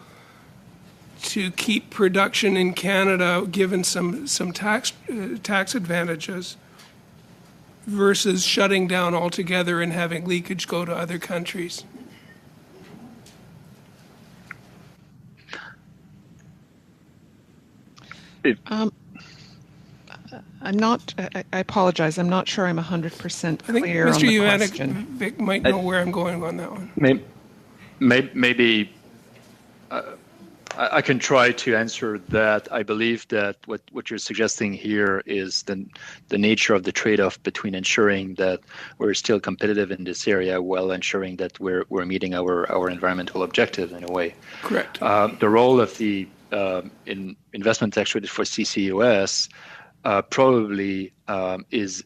to keep production in Canada, given some tax advantages, versus shutting down altogether and having leakage go to other countries. I'm not. I apologize. I'm not sure I'm 100% clear I think on the question. Vic might know where I'm going on that one. Maybe I can try to answer that. I believe that what you're suggesting here is the nature of the trade-off between ensuring that we're still competitive in this area while ensuring that we're meeting our environmental objectives in a way. Correct. The role of the investment tax credit for CCUS probably is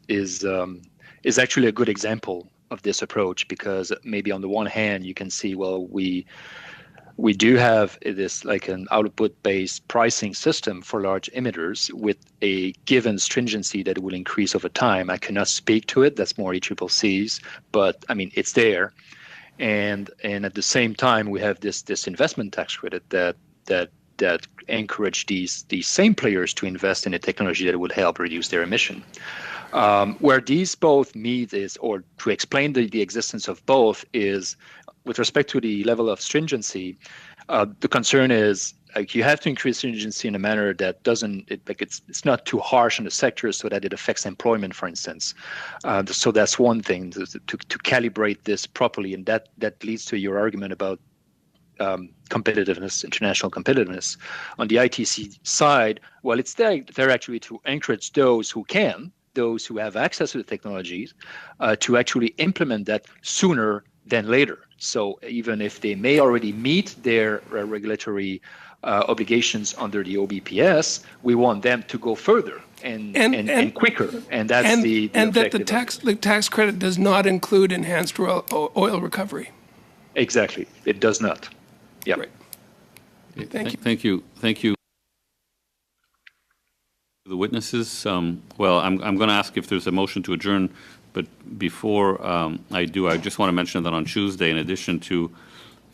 actually a good example of this approach, because maybe on the one hand you can see, well, we do have this like an output-based pricing system for large emitters with a given stringency that will increase over time. I cannot speak to it. That's more ECCC's, but I mean, it's there. And at the same time, we have this investment tax credit that encourage these same players to invest in a technology that would help reduce their emission. Where these both meet is, or to explain the existence of both is, with respect to the level of stringency, The concern is like you have to increase urgency in a manner that doesn't it's not too harsh on the sector so that it affects employment, for instance. So that's one thing to calibrate this properly, and that leads to your argument about competitiveness, international competitiveness. On the ITC side, well, it's there actually to encourage those who have access to the technologies, to actually implement that sooner than later. So even if they may already meet their regulatory obligations under the OBPS, we want them to go further and quicker, and that's the that the tax credit does not include enhanced oil recovery. Exactly, it does not. Yeah. Thank you. The witnesses. Well, I'm going to ask if there's a motion to adjourn, but before I do, I just want to mention that on Tuesday, in addition to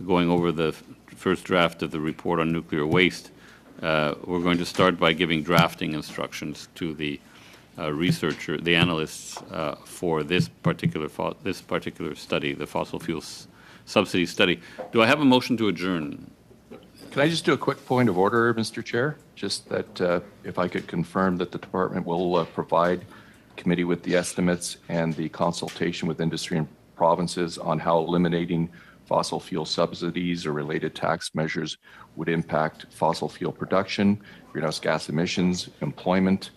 going over the first draft of the report on nuclear waste, we're going to start by giving drafting instructions to the the analysts for this particular study, the fossil fuels subsidy study. Do I have a motion to adjourn? Can I just do a quick point of order, Mr. Chair? Just that if I could confirm that the department will provide committee with the estimates and the consultation with industry and provinces on how eliminating fossil fuel subsidies or related tax measures would impact fossil fuel production, greenhouse gas emissions, employment,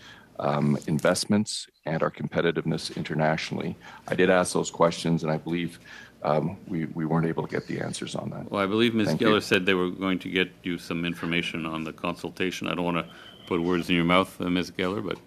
investments, and our competitiveness internationally. I did ask those questions, and I believe we weren't able to get the answers on that. Well, I believe Ms. Geller said they were going to get you some information on the consultation. I don't want to put words in your mouth, Ms. Geller, but...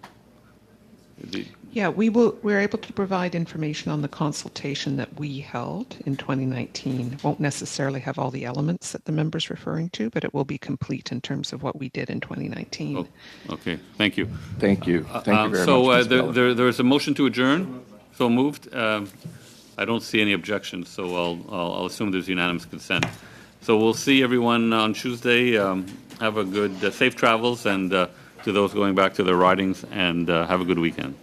Yeah, we're able to provide information on the consultation that we held in 2019. Won't necessarily have all the elements that the member's referring to, but it will be complete in terms of what we did in 2019. Oh, okay, thank you. Thank you. Thank you very so much. So there is a motion to adjourn. So moved. I don't see any objections, so I'll assume there's unanimous consent. So we'll see everyone on Tuesday. Have a good, safe travels, and to those going back to their ridings, and have a good weekend.